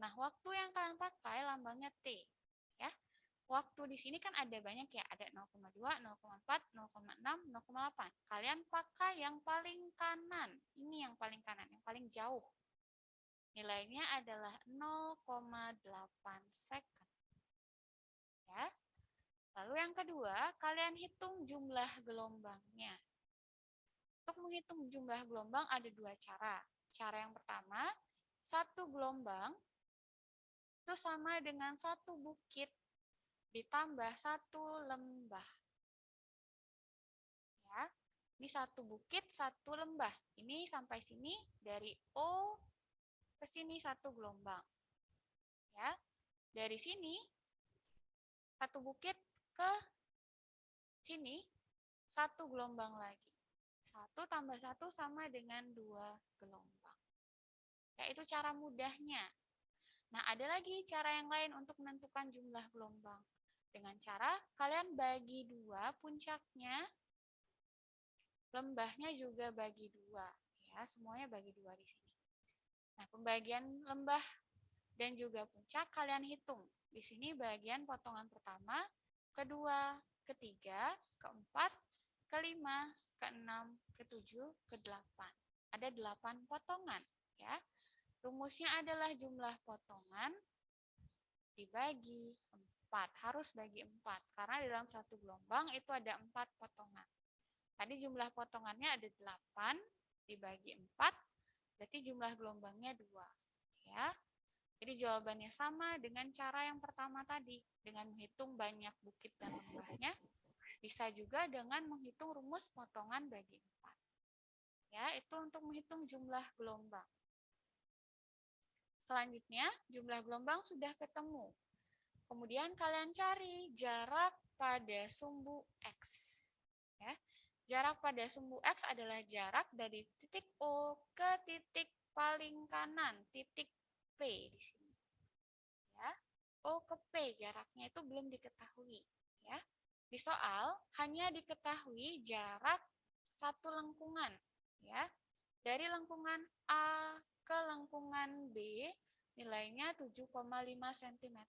Nah, waktu yang kalian pakai lambangnya T. Ya. Waktu di sini kan ada banyak ya, ada 0,2, 0,4, 0,6, 0,8. Kalian pakai yang paling kanan. Ini yang paling kanan, yang paling jauh. Nilainya adalah 0,8 second. Ya. Lalu yang kedua, kalian hitung jumlah gelombangnya. Untuk menghitung jumlah gelombang ada dua cara. Cara yang pertama, satu gelombang itu sama dengan satu bukit ditambah satu lembah. Ya, ini satu bukit, satu lembah. Ini sampai sini dari O ke sini satu gelombang. Ya, dari sini satu bukit ke sini satu gelombang lagi. 1 tambah 1 sama dengan 2 gelombang. Yaitu cara mudahnya. Nah, ada lagi cara yang lain untuk menentukan jumlah gelombang. Dengan cara kalian bagi 2 puncaknya, lembahnya juga bagi 2. Ya, semuanya bagi 2 di sini. Nah, pembagian lembah dan juga puncak kalian hitung. Di sini bagian potongan pertama, kedua, ketiga, keempat, kelima, keenam, ketujuh, kedelapan. Ada 8 potongan. Ya. Rumusnya adalah jumlah potongan dibagi 4. Harus bagi 4. Karena di dalam satu gelombang itu ada 4 potongan. Tadi jumlah potongannya ada 8 dibagi 4. Berarti jumlah gelombangnya 2. Ya. Jadi jawabannya sama dengan cara yang pertama tadi. Dengan menghitung banyak bukit dan lembahnya. Bisa juga dengan menghitung rumus potongan bagi 4. Ya, itu untuk menghitung jumlah gelombang. Selanjutnya, jumlah gelombang sudah ketemu. Kemudian kalian cari jarak pada sumbu X. Ya. Jarak pada sumbu X adalah jarak dari titik O ke titik paling kanan, titik P di sini. Ya. O ke P jaraknya itu belum diketahui. Ya. Di soal hanya diketahui jarak satu lengkungan. Ya. Dari lengkungan A ke lengkungan B, nilainya 7,5 cm.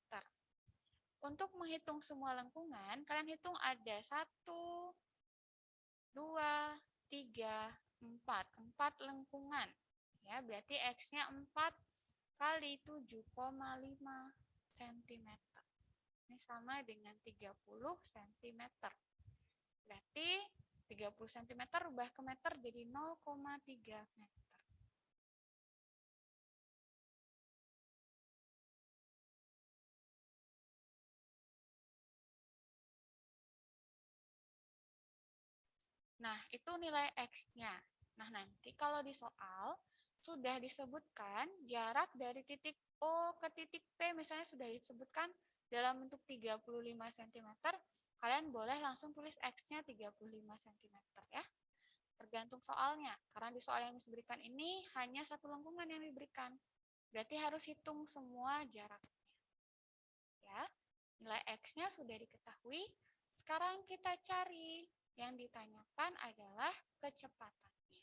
Untuk menghitung semua lengkungan, kalian hitung ada 1, 2, 3, 4. 4 lengkungan. Ya, berarti X-nya 4 kali 7,5 cm. Ini sama dengan 30 cm. Berarti 30 cm rubah ke meter jadi 0,3 meter. Nah, itu nilai X-nya. Nah, nanti kalau di soal, sudah disebutkan jarak dari titik O ke titik P, misalnya sudah disebutkan dalam bentuk 35 cm, kalian boleh langsung tulis X-nya 35 cm ya. Tergantung soalnya, karena di soal yang diberikan ini hanya satu lengkungan yang diberikan. Berarti harus hitung semua jaraknya. Ya, nilai X-nya sudah diketahui. Sekarang kita cari. Yang ditanyakan adalah kecepatannya.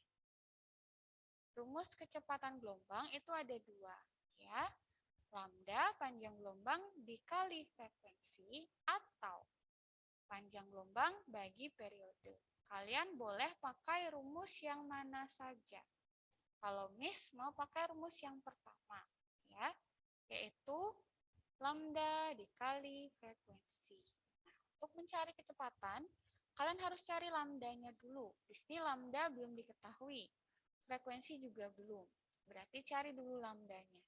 Rumus kecepatan gelombang itu ada 2. Ya. Lambda panjang gelombang dikali frekuensi atau panjang gelombang bagi periode. Kalian boleh pakai rumus yang mana saja. Kalau Miss mau pakai rumus yang pertama, ya, yaitu lambda dikali frekuensi. Nah, untuk mencari kecepatan, kalian harus cari lambdanya dulu. Di sini lambda belum diketahui, frekuensi juga belum. Berarti cari dulu lambdanya.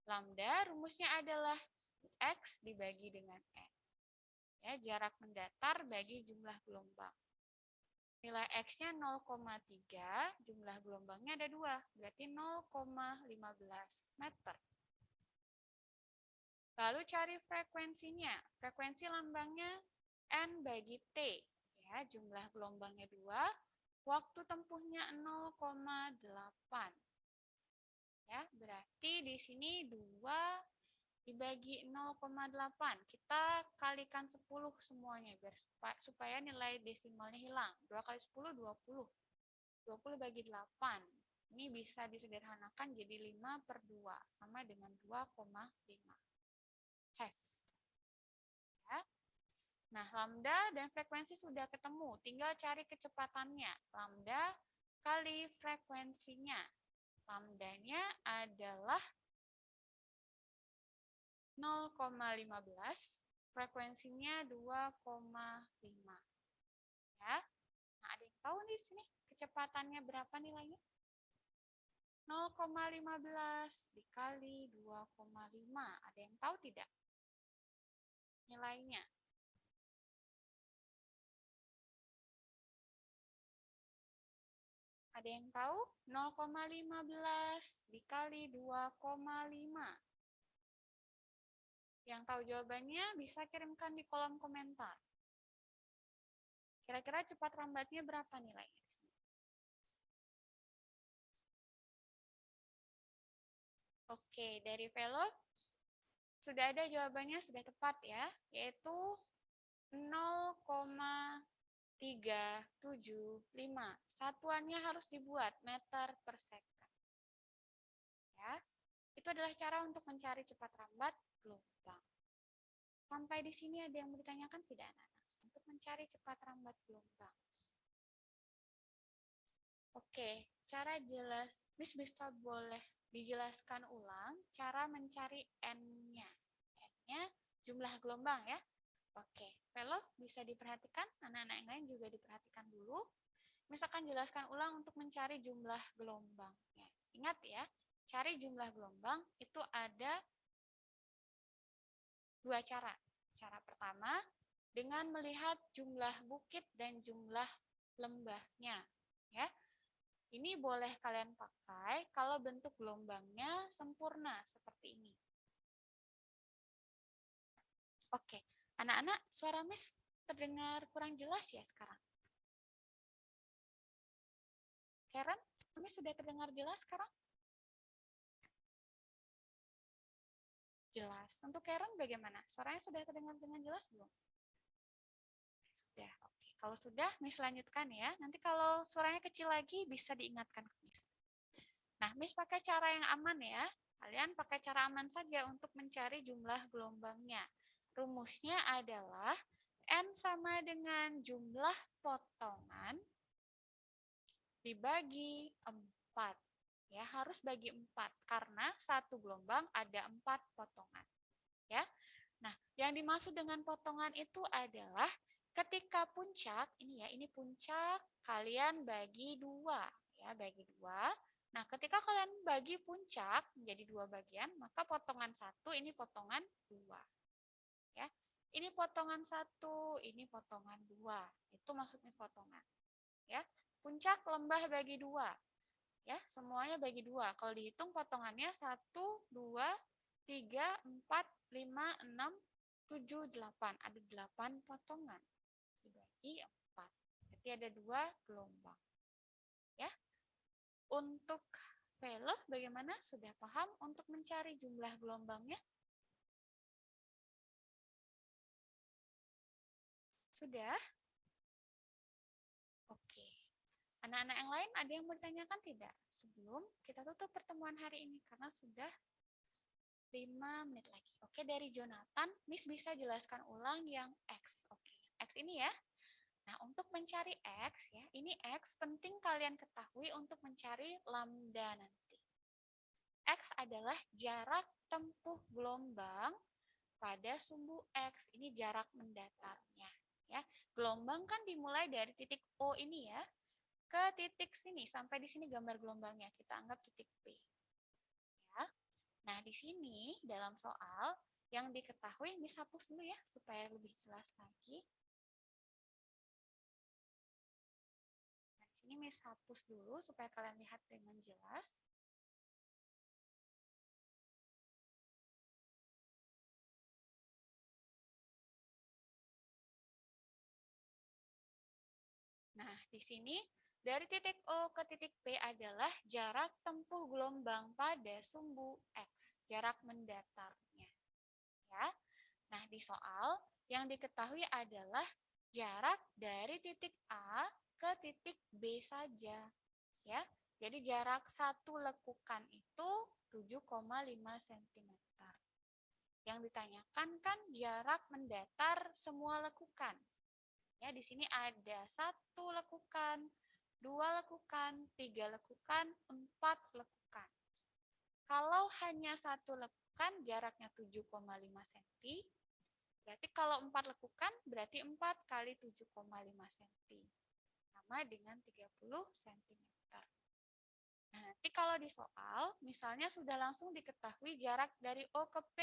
Lambda rumusnya adalah X dibagi dengan N. Ya, jarak mendatar bagi jumlah gelombang. Nilai X-nya 0,3, jumlah gelombangnya ada 2, berarti 0,15 meter. Lalu cari frekuensinya. Frekuensi lambangnya N bagi T. Ya, jumlah gelombangnya 2, waktu tempuhnya 0,8. Ya, berarti di sini 2 dibagi 0,8. Kita kalikan 10 semuanya biar supaya nilai desimalnya hilang. 2 kali 10 20. 20 bagi 8. Ini bisa disederhanakan jadi 5/2 sama dengan 2,5. Has. Ya. Nah, lambda dan frekuensi sudah ketemu. Tinggal cari kecepatannya. Lambda kali frekuensinya. Lambdanya adalah 0,15. Frekuensinya 2,5. Ya. Nah, ada yang tahu di sini kecepatannya berapa nilainya? 0,15 dikali 2,5. Ada yang tahu tidak nilainya? Ada yang tahu? 0,15 dikali 2,5. Yang tahu jawabannya bisa kirimkan di kolom komentar. Kira-kira cepat rambatnya berapa nilainya di sini? Oke, dari Velo sudah ada jawabannya, sudah tepat ya, yaitu 0,375. Satuannya harus dibuat meter per second. Ya, itu adalah cara untuk mencari cepat rambat gelombang. Sampai di sini ada yang mau ditanyakan tidak, anak-anak? Untuk mencari cepat rambat gelombang. Oke, cara jelas. Miss bisa boleh dijelaskan ulang cara mencari N-nya. N-nya jumlah gelombang ya. Oke, Velo bisa diperhatikan, anak-anak yang lain juga diperhatikan dulu. Misalkan jelaskan ulang untuk mencari jumlah gelombangnya. Ingat ya, cari jumlah gelombang itu ada dua cara. Cara pertama, dengan melihat jumlah bukit dan jumlah lembahnya. Ya, ini boleh kalian pakai kalau bentuk gelombangnya sempurna seperti ini. Oke, anak-anak, suara Miss terdengar kurang jelas ya sekarang? Karen, Miss sudah terdengar jelas sekarang? Jelas. Untuk Karen bagaimana? Suaranya sudah terdengar dengan jelas belum? Sudah, oke. Kalau sudah, Miss lanjutkan ya. Nanti kalau suaranya kecil lagi, bisa diingatkan ke Miss. Nah, Miss pakai cara yang aman ya. Kalian pakai cara aman saja untuk mencari jumlah gelombangnya. Rumusnya adalah N sama dengan jumlah potongan dibagi 4. Ya, harus bagi 4 karena satu gelombang ada 4 potongan. Ya. Nah, yang dimaksud dengan potongan itu adalah ketika puncak, ini ya, ini puncak, kalian bagi 2, ya, bagi 2. Nah, ketika kalian bagi puncak menjadi 2 bagian, maka potongan 1 ini potongan 2. Ya. Ini potongan 1, ini potongan 2. Itu maksudnya potongan. Ya. Puncak lembah bagi 2. Ya, semuanya bagi 2. Kalau dihitung potongannya 1, 2, 3, 4, 5, 6, 7, 8. Ada 8 potongan. Dibagi 4. Berarti ada 2 gelombang. Ya. Untuk Velo bagaimana? Sudah paham untuk mencari jumlah gelombangnya? Sudah? Oke. Anak-anak yang lain ada yang mau ditanyakan tidak? Sebelum kita tutup pertemuan hari ini, karena sudah 5 menit lagi. Oke, dari Jonathan, Miss bisa jelaskan ulang yang X. Oke, X ini ya. Nah, untuk mencari X, ya, ini X penting kalian ketahui untuk mencari lambda nanti. X adalah jarak tempuh gelombang pada sumbu X. Ini jarak mendatarnya. Ya. Gelombang kan dimulai dari titik O ini ya, ke titik sini, sampai di sini gambar gelombangnya, kita anggap titik P. Ya. Nah, di sini dalam soal yang diketahui, Miss hapus dulu ya, supaya lebih jelas lagi. Nah, di sini Miss hapus dulu, supaya kalian lihat dengan jelas. Nah, di sini dari titik O ke titik P adalah jarak tempuh gelombang pada sumbu X, jarak mendatarnya. Ya. Nah, di soal yang diketahui adalah jarak dari titik A ke titik B saja. Ya. Jadi jarak satu lekukan itu 7,5 cm. Yang ditanyakan kan jarak mendatar semua lekukan. Ya, di sini ada 1 lekukan, 2 lekukan, 3 lekukan, 4 lekukan. Kalau hanya 1 lekukan jaraknya 7,5 cm. Berarti kalau 4 lekukan berarti 4 kali 7,5 cm. Sama dengan 30 cm. Nah, nanti kalau di soal, misalnya sudah langsung diketahui jarak dari O ke P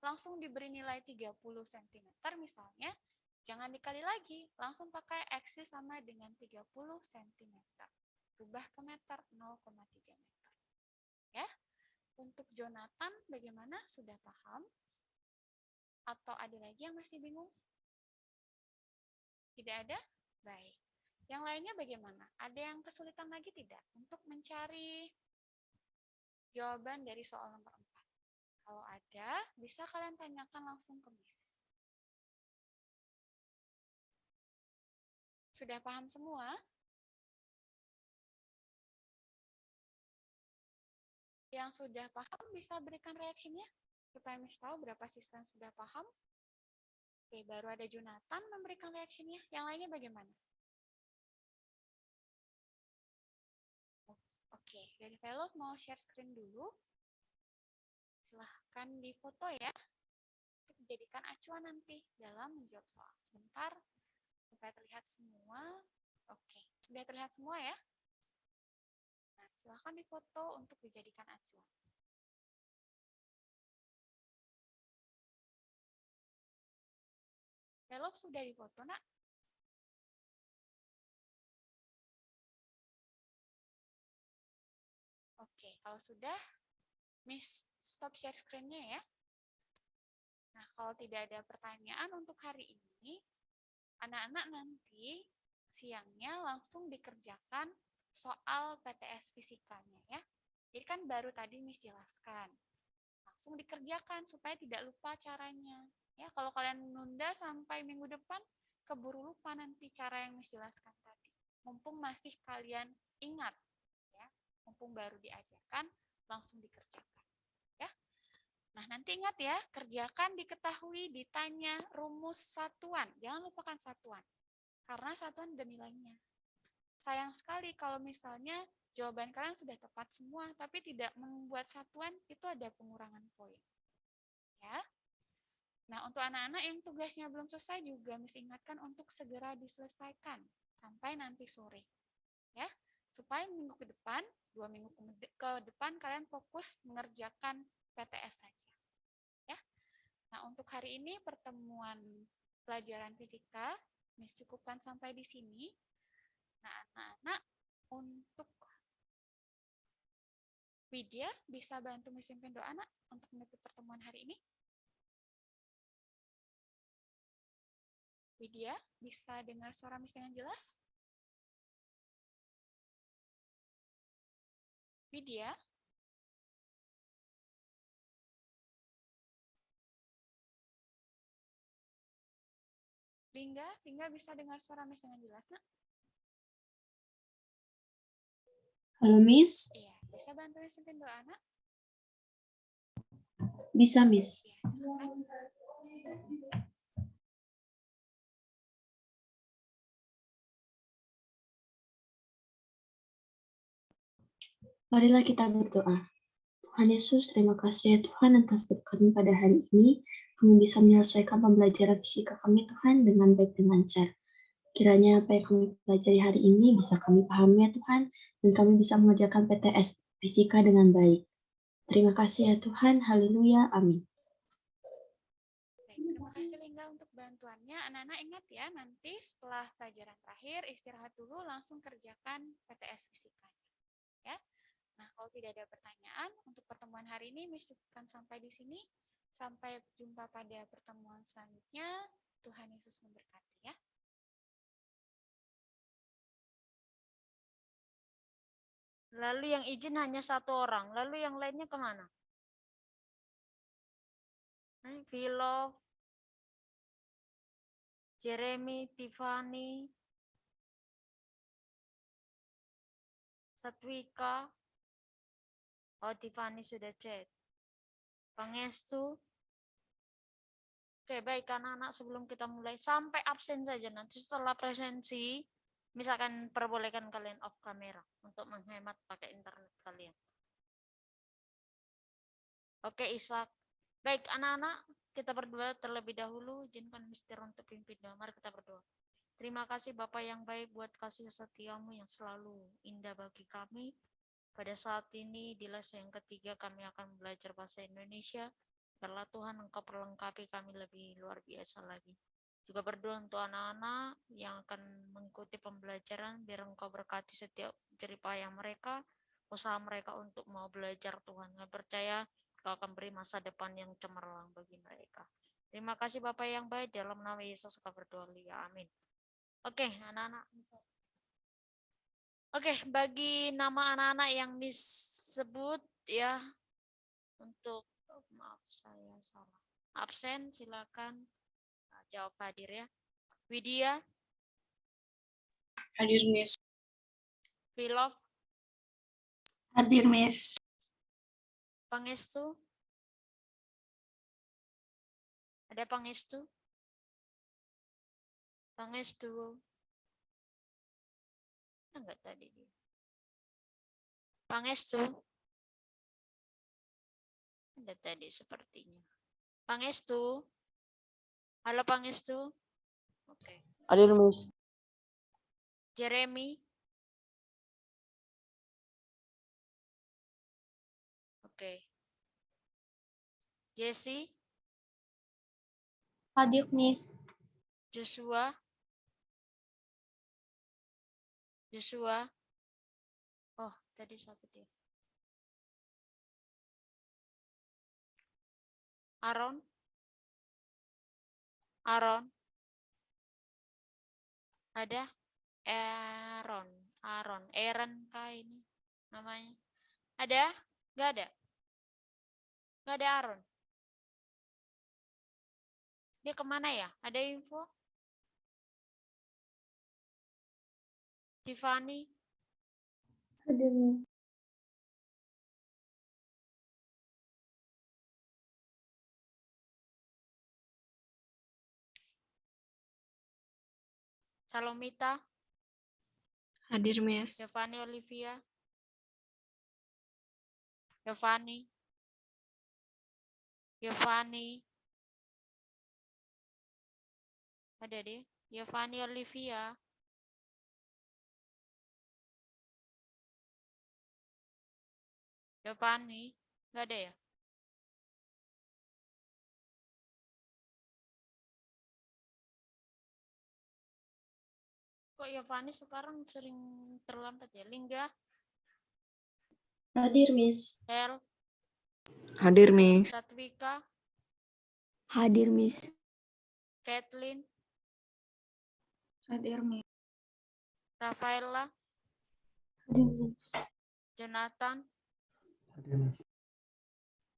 langsung diberi nilai 30 cm misalnya, jangan dikali lagi, langsung pakai X sama dengan 30 cm. Rubah ke meter, 0,3 meter. Ya, untuk Jonathan bagaimana? Sudah paham? Atau ada lagi yang masih bingung? Tidak ada? Baik. Yang lainnya bagaimana? Ada yang kesulitan lagi tidak untuk mencari jawaban dari soal nomor 4? Kalau ada, bisa kalian tanyakan langsung ke Miss. Sudah paham semua? Yang sudah paham bisa berikan reaksinya supaya Miss tahu berapa siswa yang sudah paham. Oke, baru ada Jonathan memberikan reaksinya. Yang lainnya bagaimana? Oke, dari Velov mau share screen dulu. Silahkan difoto ya, untuk dijadikan acuan nanti dalam menjawab soal. Sebentar, supaya terlihat semua. Oke, sudah terlihat semua ya? Nah, silahkan difoto untuk dijadikan acuan. Velov sudah difoto, nak? Oke, kalau sudah, Miss stop share screen-nya ya. Nah, kalau tidak ada pertanyaan untuk hari ini, anak-anak nanti siangnya langsung dikerjakan soal PTS fisikanya ya. Jadi kan baru tadi Miss jelaskan. Langsung dikerjakan supaya tidak lupa caranya. Ya, kalau kalian menunda sampai minggu depan, keburu lupa nanti cara yang Miss jelaskan tadi. Mumpung masih kalian ingat ya, mumpung baru diajarkan, langsung dikerjakan. Ya. Nah, nanti ingat ya, kerjakan diketahui, ditanya rumus satuan. Jangan lupakan satuan, karena satuan ada nilainya. Sayang sekali kalau misalnya jawaban kalian sudah tepat semua, tapi tidak membuat satuan, itu ada pengurangan poin. Ya. Nah, untuk anak-anak yang tugasnya belum selesai juga Miss ingatkan untuk segera diselesaikan sampai nanti sore. Ya, supaya minggu ke depan, 2 minggu ke depan kalian fokus mengerjakan PTS saja. Ya. Nah, untuk hari ini pertemuan pelajaran fisika Miss cukupkan sampai di sini. Nah, anak-anak untuk Widya bisa bantu Miss pimpin doa anak untuk menutup pertemuan hari ini. Widya bisa dengar suara Miss dengan jelas? Widya? Lingga bisa dengar suara Miss dengan jelas, nak? Halo, Miss. Iya, bisa bantu Miss pimpin doa anak? Bisa, Miss. Iya, silakan. Marilah kita berdoa. Tuhan Yesus, terima kasih ya Tuhan atas berkat-Mu pada hari ini. Kami bisa menyelesaikan pembelajaran fisika kami Tuhan dengan baik dan lancar. Kiranya apa yang kami pelajari hari ini bisa kami pahami ya Tuhan, dan kami bisa mengerjakan PTS fisika dengan baik. Terima kasih ya Tuhan, haleluya, amin. Baik, terima kasih Lingga untuk bantuannya. Anak-anak ingat ya, nanti setelah pelajaran terakhir, istirahat dulu, langsung kerjakan PTS fisikanya. Ya. Nah, kalau tidak ada pertanyaan, untuk pertemuan hari ini Miss cukupkan sampai di sini. Sampai jumpa pada pertemuan selanjutnya. Tuhan Yesus memberkati ya. Lalu yang izin hanya 1 orang, lalu yang lainnya kemana? Vilo, Jeremy, Tiffany, Satwika. Oh, Tiffany sudah chat. Pangestu. Oke, baik anak-anak, sebelum kita mulai sampai absen saja, nanti setelah presensi misalkan perbolehkan kalian off kamera untuk menghemat pakai internet kalian. Oke, Ishak. Baik anak-anak, kita berdoa terlebih dahulu. Izinkan Mister untuk pimpin doa. Mari kita berdoa. Terima kasih Bapak yang baik buat kasih setiamu yang selalu indah bagi kami. Pada saat ini di les yang ketiga kami akan belajar bahasa Indonesia. Biarlah Tuhan Engkau perlengkapi kami lebih luar biasa lagi. Juga berdoa untuk anak-anak yang akan mengikuti pembelajaran, biar Engkau berkati setiap jeripaya mereka, usaha mereka untuk mau belajar Tuhan. Kami percaya Engkau akan beri masa depan yang cemerlang bagi mereka. Terima kasih Bapak yang baik, dalam nama Yesus kami berdoa. Ya, amin. Oke, anak-anak. Oke, bagi nama anak-anak yang disebut ya, untuk maaf saya salah absen, silakan jawab hadir ya. Widya, Hadir, Miss. Wilov, Hadir, Miss. Pangestu, ada Pangestu, Pangestu, enggak tadi dia. Pangestu, ada tadi sepertinya. Pangestu, halo Pangestu. Oke. Hadir, Miss. Jeremy. Oke. Jesse, Hadir, Miss. Joshua. Joshua. Oh, tadi siapa dia? Aaron. Aaron. Ada? Aaron. Aaron kah ini namanya? Ada? Nggak ada? Nggak ada Aaron. Dia kemana ya? Ada info? Tiffany. Hadir, Miss. Salomita. Hadir, Miss. Giovanni Olivia. Giovanni. Ada dia. Giovanni Olivia. Giovanni. Nggak ada ya? Kok Giovanni sekarang sering terlambat ya? Lingga. Hadir, Miss. El. Hadir, Miss. Satwika. Hadir, Miss. Kathleen. Hadir, Miss. Rafaela. Hadir, Miss. Jonathan.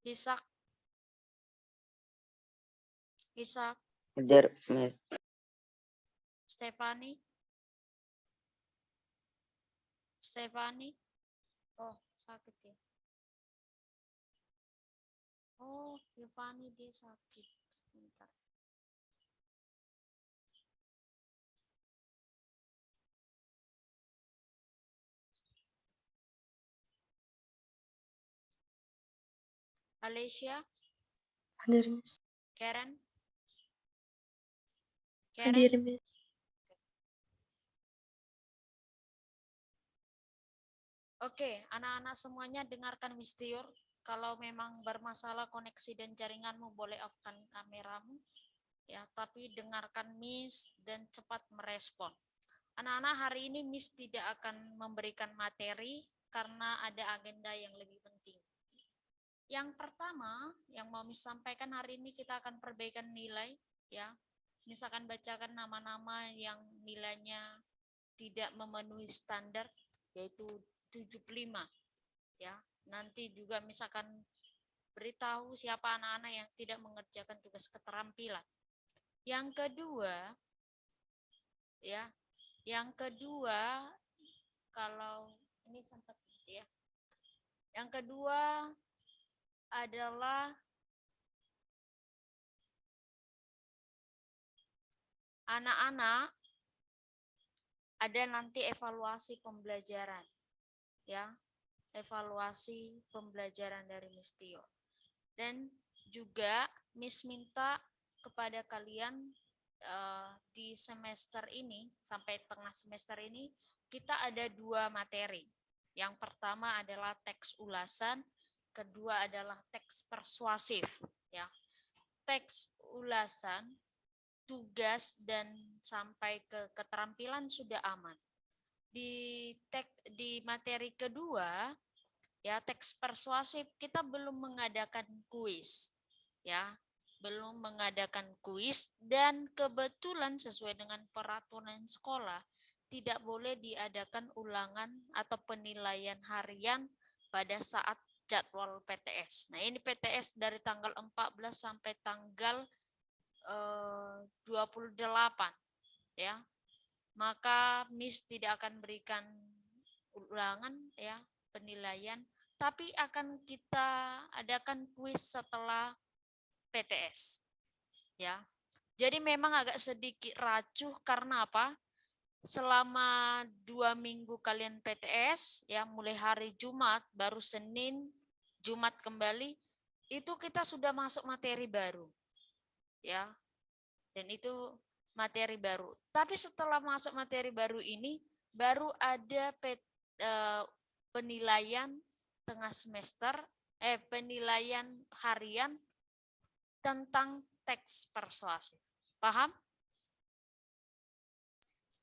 Ishak. Hadir, Miss. Stephanie. Oh, sakit ya. Oh, Giovanni dia sakit. Sebentar. Alicia. Hadir, Miss. Karen. Hadir, Miss. Oke, anak-anak semuanya dengarkan Mistior. Kalau memang bermasalah koneksi dan jaringanmu, boleh off-kan kameramu. Ya, tapi dengarkan Miss dan cepat merespon. Anak-anak, hari ini Miss tidak akan memberikan materi karena ada agenda yang lebih penting. Yang pertama, yang mau Miss sampaikan hari ini kita akan perbaikan nilai, ya. Misalkan bacakan nama-nama yang nilainya tidak memenuhi standar, yaitu 75, ya. Nanti juga misalkan beritahu siapa anak-anak yang tidak mengerjakan tugas keterampilan. Yang kedua, ya, kalau Ini sempat ya. Yang kedua adalah anak-anak ada nanti evaluasi pembelajaran, ya, evaluasi pembelajaran dari Miss Tio. Dan juga Miss minta kepada kalian di semester ini sampai tengah semester ini kita ada 2 materi. Yang pertama adalah teks ulasan, kedua adalah teks persuasif, ya. Teks ulasan, tugas dan sampai ke keterampilan sudah aman. Di materi kedua, ya, teks persuasif kita belum mengadakan kuis, ya, belum mengadakan kuis, dan kebetulan sesuai dengan peraturan sekolah tidak boleh diadakan ulangan atau penilaian harian pada saat jadwal PTS. Nah, ini PTS dari tanggal 14 sampai tanggal 28, ya. Maka Miss tidak akan berikan ulangan, ya, penilaian, tapi akan kita adakan kuis setelah PTS, ya. Jadi memang agak sedikit racuh karena apa? Selama 2 minggu kalian PTS, ya, mulai hari Jumat, baru Senin, Jumat kembali, itu kita sudah masuk materi baru, ya. Dan itu materi baru. Tapi setelah masuk materi baru ini, baru ada penilaian tengah semester, penilaian harian tentang teks persuasif. Paham?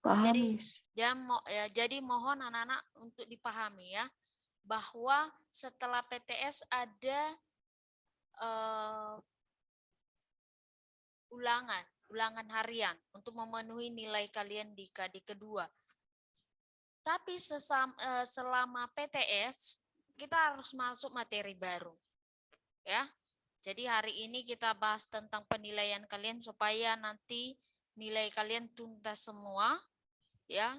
Paham, Jadi, Miss. jadi mohon anak-anak untuk dipahami, ya, bahwa setelah PTS ada ulangan harian untuk memenuhi nilai kalian di KD kedua. Tapi selama PTS kita harus masuk materi baru, ya. Jadi hari ini kita bahas tentang penilaian kalian supaya nanti nilai kalian tuntas semua, ya.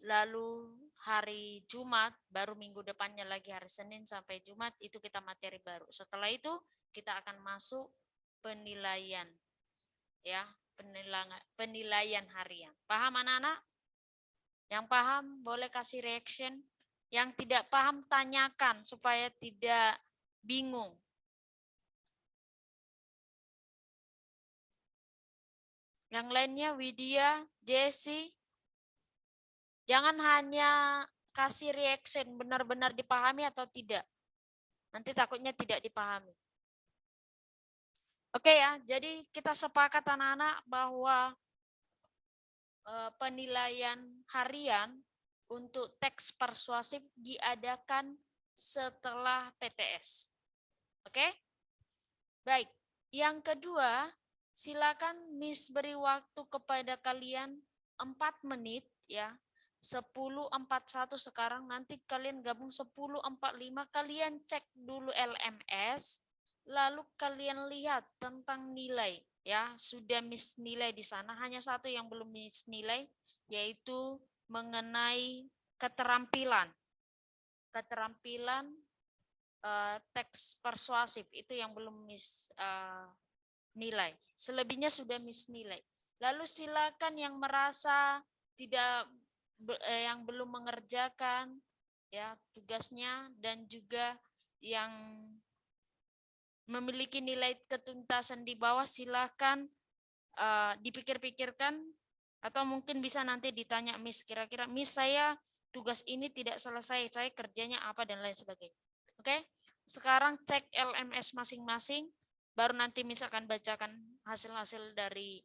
Lalu hari Jumat, baru minggu depannya lagi hari Senin sampai Jumat, itu kita materi baru. Setelah itu kita akan masuk penilaian, ya, penilaian harian. Paham anak-anak? Yang paham boleh kasih reaction. Yang tidak paham tanyakan supaya tidak bingung. Yang lainnya Widya, Jessie, jangan hanya kasih reaction benar-benar dipahami atau tidak. Nanti takutnya tidak dipahami. Oke, ya, jadi kita sepakat anak-anak bahwa penilaian harian untuk teks persuasif diadakan setelah PTS. Oke? Baik. Yang kedua, silakan Miss beri waktu kepada kalian 4 menit, ya. 10.41 sekarang, nanti kalian gabung 10.45, kalian cek dulu LMS, lalu kalian lihat tentang nilai, ya. Sudah Miss nilai di sana, hanya satu yang belum Miss nilai, yaitu mengenai keterampilan teks persuasif, itu yang belum Miss nilai. Selebihnya sudah Miss nilai. Lalu silakan yang merasa tidak yang belum mengerjakan, ya, tugasnya, dan juga yang memiliki nilai ketuntasan di bawah, silakan dipikir-pikirkan, atau mungkin bisa nanti ditanya Miss, kira-kira Miss saya tugas ini tidak selesai, saya kerjanya apa dan lain sebagainya. Oke? Sekarang cek LMS masing-masing, baru nanti Miss akan bacakan hasil-hasil dari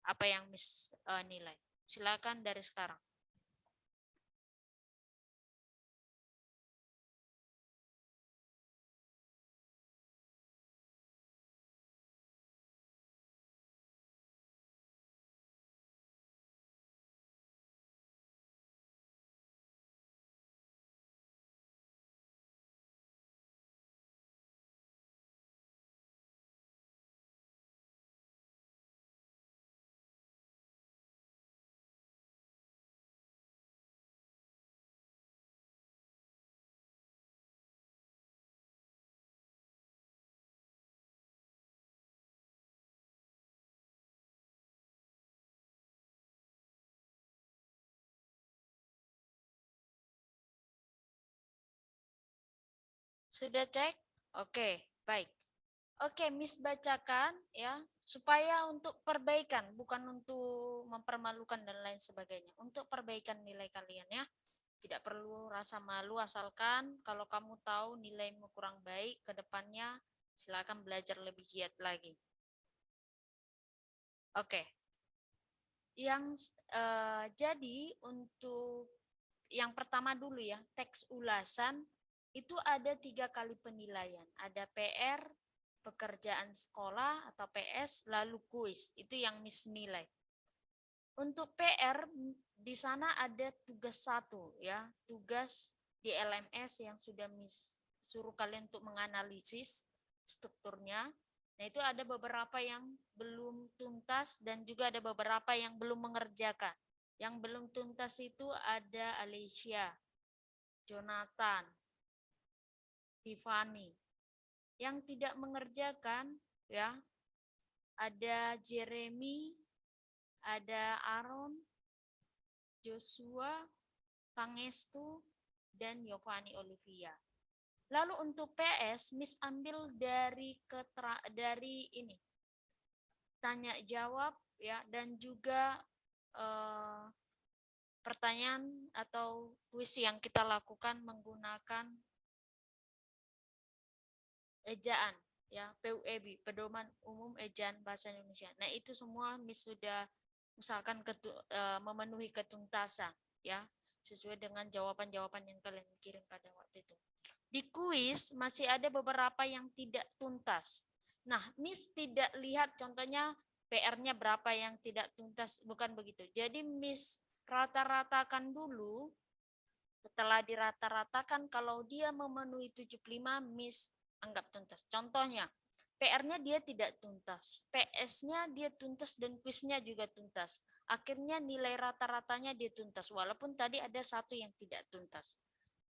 apa yang Miss nilai. Silakan dari sekarang. Sudah cek? Oke, baik. Oke, Miss bacakan ya, supaya untuk perbaikan, bukan untuk mempermalukan dan lain sebagainya. Untuk perbaikan nilai kalian ya. Tidak perlu rasa malu, asalkan kalau kamu tahu nilaimu kurang baik, ke depannya silakan belajar lebih giat lagi. Oke. Jadi untuk yang pertama dulu ya, teks ulasan itu ada 3 kali penilaian. Ada PR, pekerjaan sekolah atau PS, lalu kuis. Itu yang Miss nilai. Untuk PR di sana ada tugas 1 ya, tugas di LMS yang sudah Miss suruh kalian untuk menganalisis strukturnya. Nah, itu ada beberapa yang belum tuntas dan juga ada beberapa yang belum mengerjakan. Yang belum tuntas itu ada Alicia, Jonathan, Tiffany. Yang tidak mengerjakan ya, ada Jeremy, ada Aaron, Joshua, Pangestu, dan Yovani Olivia. Lalu untuk PS, Miss ambil dari ini tanya jawab ya, dan juga pertanyaan atau kuis yang kita lakukan menggunakan ejaan ya, PUEB, Pedoman Umum Ejaan Bahasa Indonesia. Nah, itu semua Miss sudah usahakan memenuhi ketuntasan ya, sesuai dengan jawaban-jawaban yang kalian kirim pada waktu itu. Di kuis masih ada beberapa yang tidak tuntas. Nah, Miss tidak lihat contohnya PR-nya berapa yang tidak tuntas, bukan begitu. Jadi Miss rata-ratakan dulu. Setelah dirata-ratakan, kalau dia memenuhi 75, Miss anggap tuntas. Contohnya, PR-nya dia tidak tuntas, PS-nya dia tuntas, dan kuisnya juga tuntas. Akhirnya nilai rata-ratanya dia tuntas, walaupun tadi ada 1 yang tidak tuntas.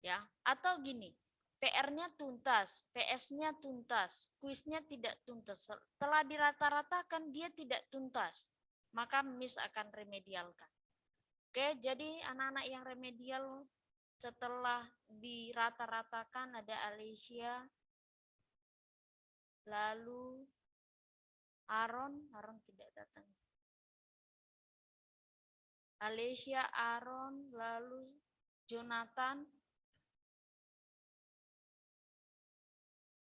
Ya, atau gini, PR-nya tuntas, PS-nya tuntas, kuisnya tidak tuntas. Setelah dirata-ratakan dia tidak tuntas, maka Miss akan remedialkan. Oke, jadi anak-anak yang remedial setelah dirata-ratakan ada Alicia, lalu Aaron tidak datang. Alicia, Aaron, lalu Jonathan,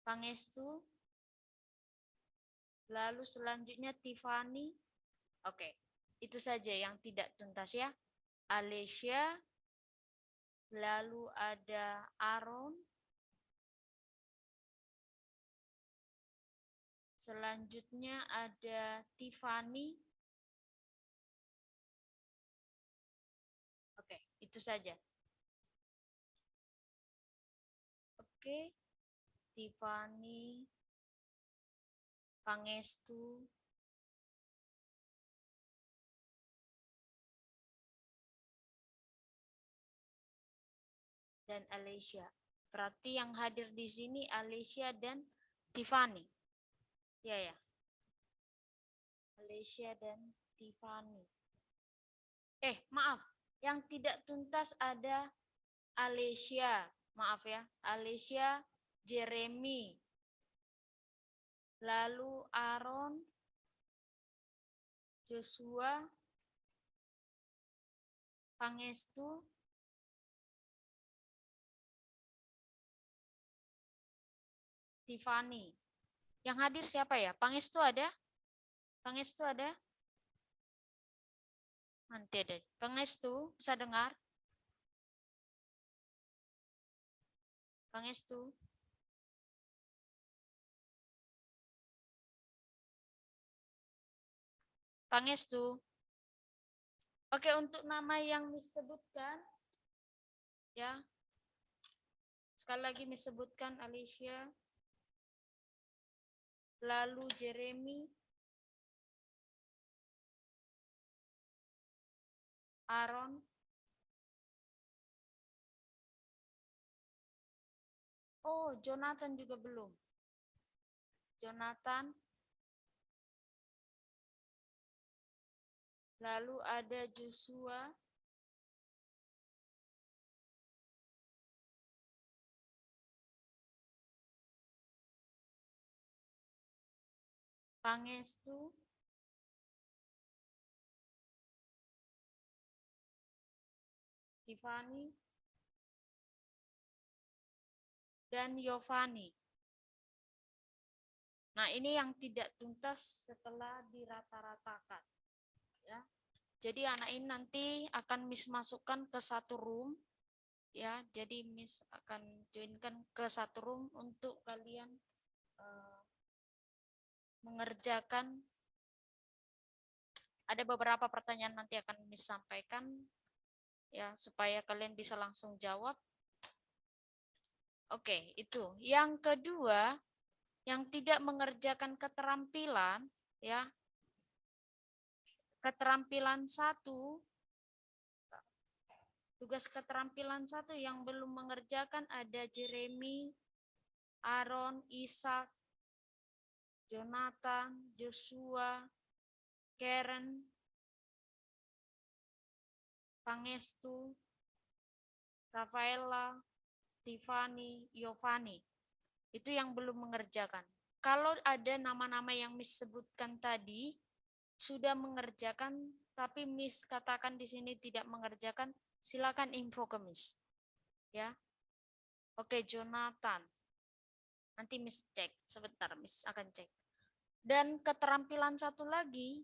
Pangestu, lalu selanjutnya Tiffany. Oke, itu saja yang tidak tuntas ya. Alicia, lalu ada Aaron, selanjutnya ada Tiffany. Oke, itu saja. Oke, Tiffany, Pangestu, dan Alicia. Berarti yang hadir di sini Alicia dan Tiffany. Ya ya. Alicia dan Tiffany. Maaf, yang tidak tuntas ada Alicia. Maaf ya, Alicia, Jeremy, lalu Aaron, Joshua, Pangestu, Tiffany. Yang hadir siapa ya? Pangestu ada? Pangestu ada? Nanti ada. Pangestu, bisa dengar? Pangestu. Pangestu. Oke, untuk nama yang disebutkan, ya. Sekali lagi disebutkan Alicia, lalu Jeremy, Aaron, Jonathan juga belum. Jonathan, lalu ada Joshua, Pangestu, Tiffany, dan Yovani. Nah, ini yang tidak tuntas setelah dirata-ratakan. Ya. Jadi anak ini nanti akan Miss masukkan ke satu room. Ya, jadi Miss akan joinkan ke satu room untuk kalian mengerjakan. Ada beberapa pertanyaan nanti akan Miss sampaikan ya supaya kalian bisa langsung jawab. Oke, itu. Yang kedua, yang tidak mengerjakan keterampilan ya. Keterampilan 1, tugas keterampilan 1 yang belum mengerjakan ada Jeremy, Aaron, Ishak, Jonathan, Joshua, Karen, Pangestu, Rafaela, Tiffany, Yovani. Itu yang belum mengerjakan. Kalau ada nama-nama yang Miss sebutkan tadi sudah mengerjakan tapi Miss katakan di sini tidak mengerjakan, silakan info ke Miss. Ya. Oke, Jonathan. Nanti Miss cek, sebentar Miss akan cek. Dan keterampilan satu lagi,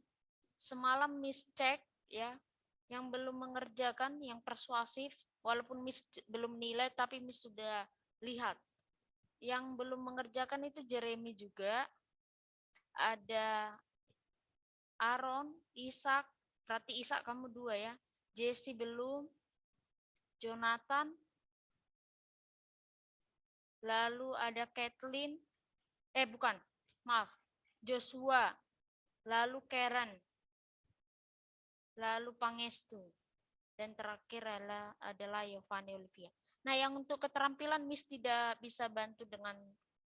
semalam Miss cek ya, yang belum mengerjakan, yang persuasif, walaupun Miss belum nilai tapi Miss sudah lihat. Yang belum mengerjakan itu Jeremy juga, ada Aaron, Ishak, berarti Ishak kamu 2 ya, Jesse belum, Jonathan, lalu ada Kathleen, Joshua, lalu Karen, lalu Pangestu, dan terakhir adalah Yovani Olivia. Nah, yang untuk keterampilan Miss tidak bisa bantu dengan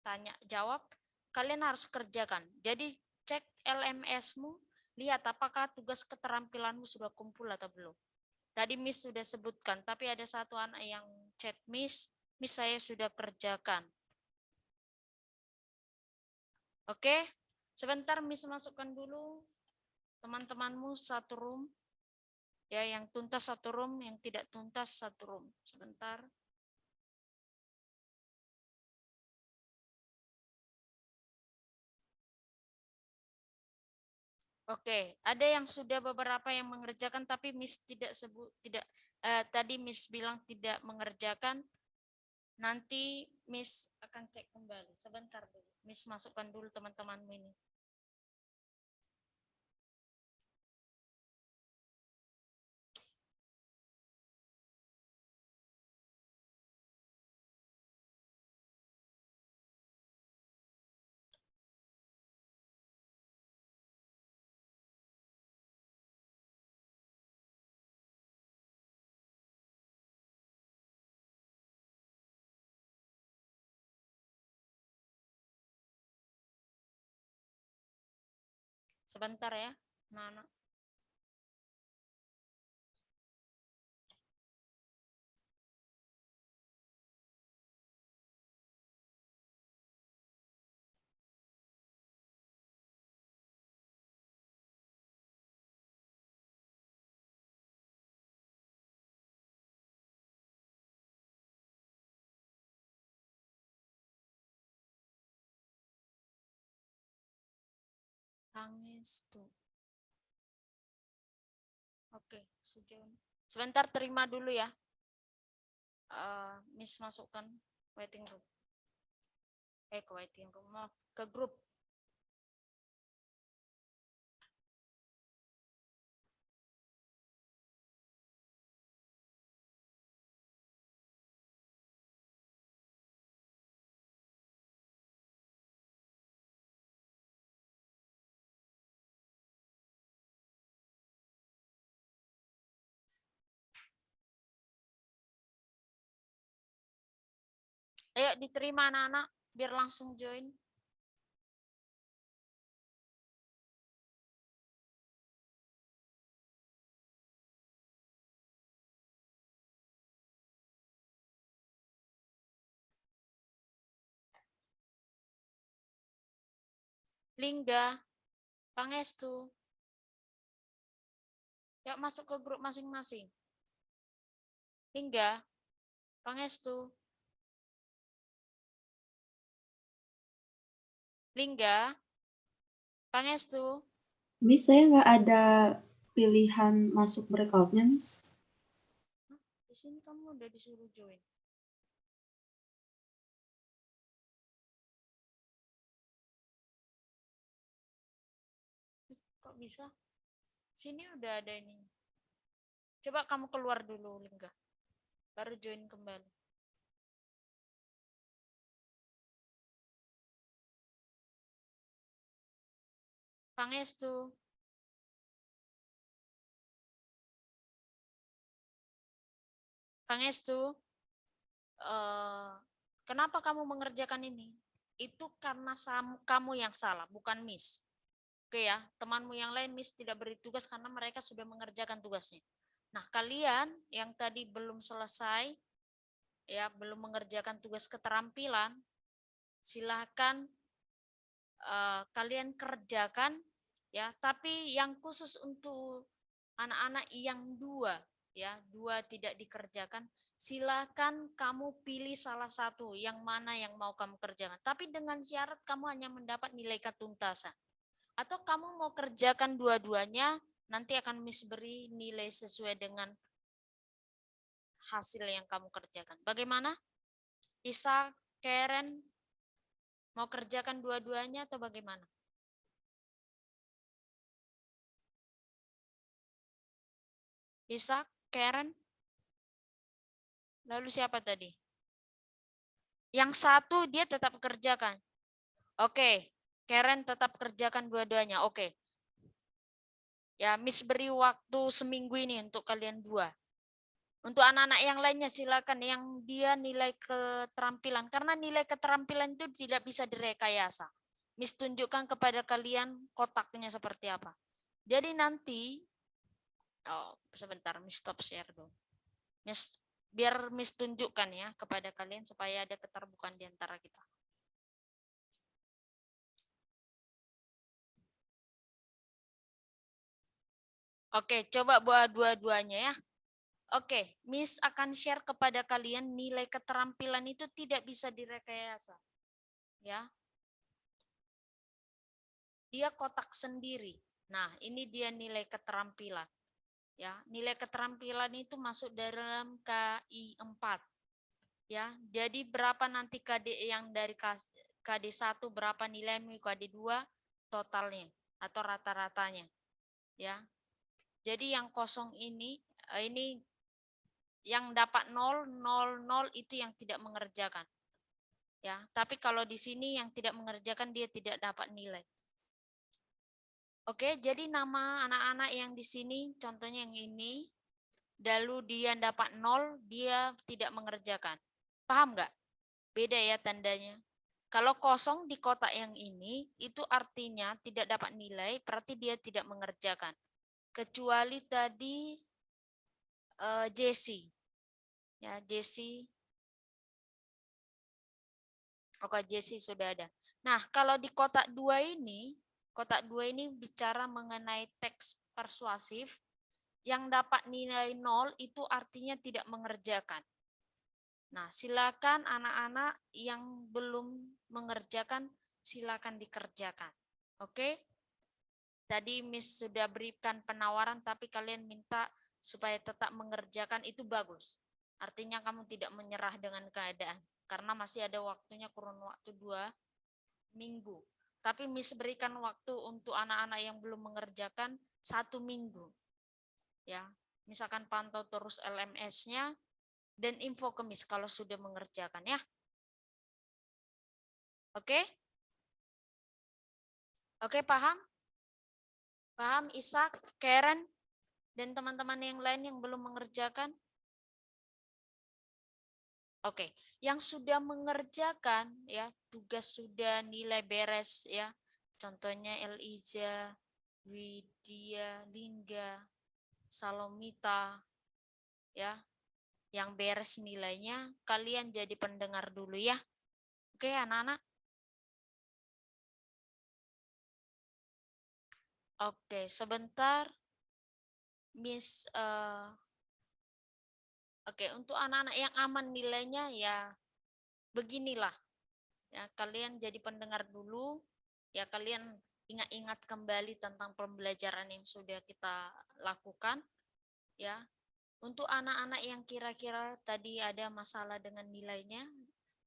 tanya jawab, kalian harus kerjakan. Jadi cek LMS-mu, lihat apakah tugas keterampilanmu sudah kumpul atau belum. Tadi Miss sudah sebutkan, tapi ada satu anak yang chat Miss saya sudah kerjakan. Oke, sebentar Miss masukkan dulu teman-temanmu satu room. Ya, yang tuntas satu room, yang tidak tuntas satu room. Sebentar. Oke, ada yang sudah beberapa yang mengerjakan tapi Miss tadi Miss bilang tidak mengerjakan. Nanti Miss akan cek kembali. Sebentar dulu. Miss masukkan dulu teman-temanmu ini. Sebentar ya, anak-anak. Pangestu. Oke, sejauh ini. Sebentar terima dulu ya. Miss masukkan waiting room. Ke waiting room, maaf, ke grup. Ayo diterima anak-anak biar langsung join. Lingga, Pangestu. Yuk masuk ke grup masing-masing. Lingga, Pangestu. Lingga, Pangestu. Miss, saya nggak ada pilihan masuk breakout-nya, Miss. Di sini kamu udah disuruh join. Kok bisa? Sini udah ada ini. Coba kamu keluar dulu, Lingga. Baru join kembali. Pangestu. Pangestu. Kenapa kamu mengerjakan ini? Itu karena kamu yang salah, bukan Miss. Oke ya, temanmu yang lain Miss tidak beri tugas karena mereka sudah mengerjakan tugasnya. Nah, kalian yang tadi belum selesai, ya belum mengerjakan tugas keterampilan, silahkan kalian kerjakan, ya. Tapi yang khusus untuk anak-anak yang dua tidak dikerjakan, silakan kamu pilih salah satu yang mana yang mau kamu kerjakan. Tapi dengan syarat kamu hanya mendapat nilai ketuntasan. Atau kamu mau kerjakan dua-duanya, nanti akan Miss beri nilai sesuai dengan hasil yang kamu kerjakan. Bagaimana? Isa, Karen, mau kerjakan dua-duanya atau bagaimana? Isa, Karen, lalu siapa tadi? Yang satu dia tetap kerjakan. Oke, Karen tetap kerjakan dua-duanya. Oke. Ya, Miss beri waktu seminggu ini untuk kalian dua. Untuk anak-anak yang lainnya silakan yang dia nilai keterampilan. Karena nilai keterampilan itu tidak bisa direkayasa. Miss tunjukkan kepada kalian kotaknya seperti apa. Jadi nanti, sebentar, Miss stop share dulu. Biar Miss tunjukkan ya kepada kalian supaya ada keterbukaan di antara kita. Oke, coba buat dua-duanya ya. Oke, Miss akan share kepada kalian nilai keterampilan itu tidak bisa direkayasa. Ya. Dia kotak sendiri. Nah, ini dia nilai keterampilan. Ya, nilai keterampilan itu masuk dalam KI 4. Ya, jadi berapa nanti KD yang dari KD 1 berapa nilai KD 2 totalnya atau rata-ratanya. Ya. Jadi yang kosong ini yang dapat 0, 0, 0 itu yang tidak mengerjakan. Ya, tapi kalau di sini yang tidak mengerjakan dia tidak dapat nilai. Oke, jadi nama anak-anak yang di sini, contohnya yang ini, lalu dia dapat 0, dia tidak mengerjakan. Paham nggak? Beda ya tandanya. Kalau kosong di kotak yang ini, itu artinya tidak dapat nilai, berarti dia tidak mengerjakan. Kecuali tadi Jessie. Ya, Jessie. Oke, Jessie sudah ada. Nah, kalau di kotak 2 ini bicara mengenai teks persuasif, yang dapat nilai 0 itu artinya tidak mengerjakan. Nah, silakan anak-anak yang belum mengerjakan, silakan dikerjakan. Oke? Tadi Miss sudah berikan penawaran, tapi kalian minta supaya tetap mengerjakan, itu bagus. Artinya kamu tidak menyerah dengan keadaan. Karena masih ada waktunya, kurun waktu 2 minggu. Tapi Miss berikan waktu untuk anak-anak yang belum mengerjakan 1 minggu. Ya, misalkan pantau terus LMS-nya dan info ke Miss kalau sudah mengerjakan ya. Oke? Oke, paham? Paham Ishak, Karen, dan teman-teman yang lain yang belum mengerjakan? Oke, yang sudah mengerjakan ya, tugas sudah, nilai beres ya. Contohnya Eliza, Widya, Lingga, Salomita ya. Yang beres nilainya, kalian jadi pendengar dulu ya. Oke, anak-anak. Oke, sebentar, Miss. Oke, untuk anak-anak yang aman nilainya ya beginilah. Ya, kalian jadi pendengar dulu. Ya, kalian ingat-ingat kembali tentang pembelajaran yang sudah kita lakukan. Ya, untuk anak-anak yang kira-kira tadi ada masalah dengan nilainya,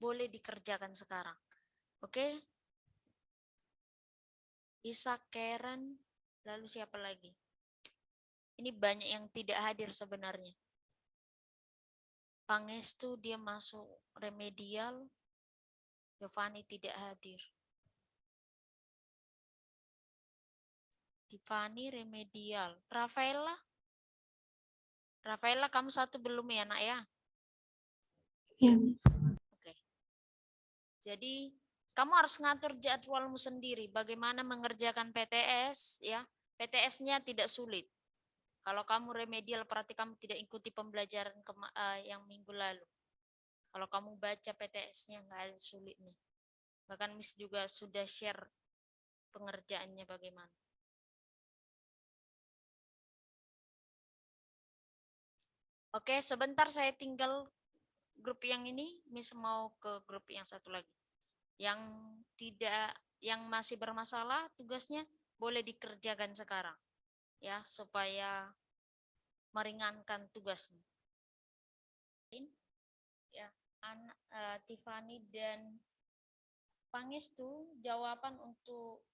boleh dikerjakan sekarang. Oke? Isa, Karen, lalu siapa lagi? Ini banyak yang tidak hadir sebenarnya. Pangestu dia masuk remedial, Giovanni tidak hadir. Tiffany remedial. Rafaela? Rafaela kamu satu belum ya nak ya? Ya, Miss. Oke. Jadi kamu harus ngatur jadwalmu sendiri. Bagaimana mengerjakan PTS ya? PTS-nya tidak sulit. Kalau kamu remedial berarti kamu tidak ikuti pembelajaran yang minggu lalu. Kalau kamu baca PTS-nya nggak ada sulitnya. Bahkan Miss juga sudah share pengerjaannya bagaimana. Oke, sebentar saya tinggal grup yang ini, Miss mau ke grup yang satu lagi. Yang masih bermasalah tugasnya boleh dikerjakan sekarang. Ya, supaya meringankan tugasmu. Ya, Tiffany dan Pangestu, jawaban untuk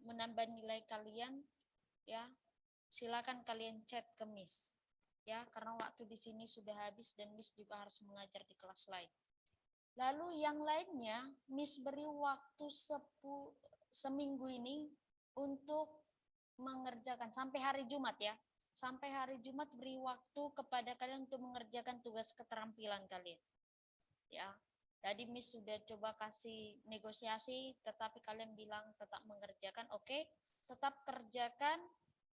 menambah nilai kalian ya, silakan kalian chat ke Miss. Ya, karena waktu di sini sudah habis dan Miss juga harus mengajar di kelas lain. Lalu yang lainnya, Miss beri waktu seminggu ini untuk mengerjakan sampai hari Jumat ya. Sampai hari Jumat beri waktu kepada kalian untuk mengerjakan tugas keterampilan kalian. Ya. Tadi Miss sudah coba kasih negosiasi, tetapi kalian bilang tetap mengerjakan. Oke, tetap kerjakan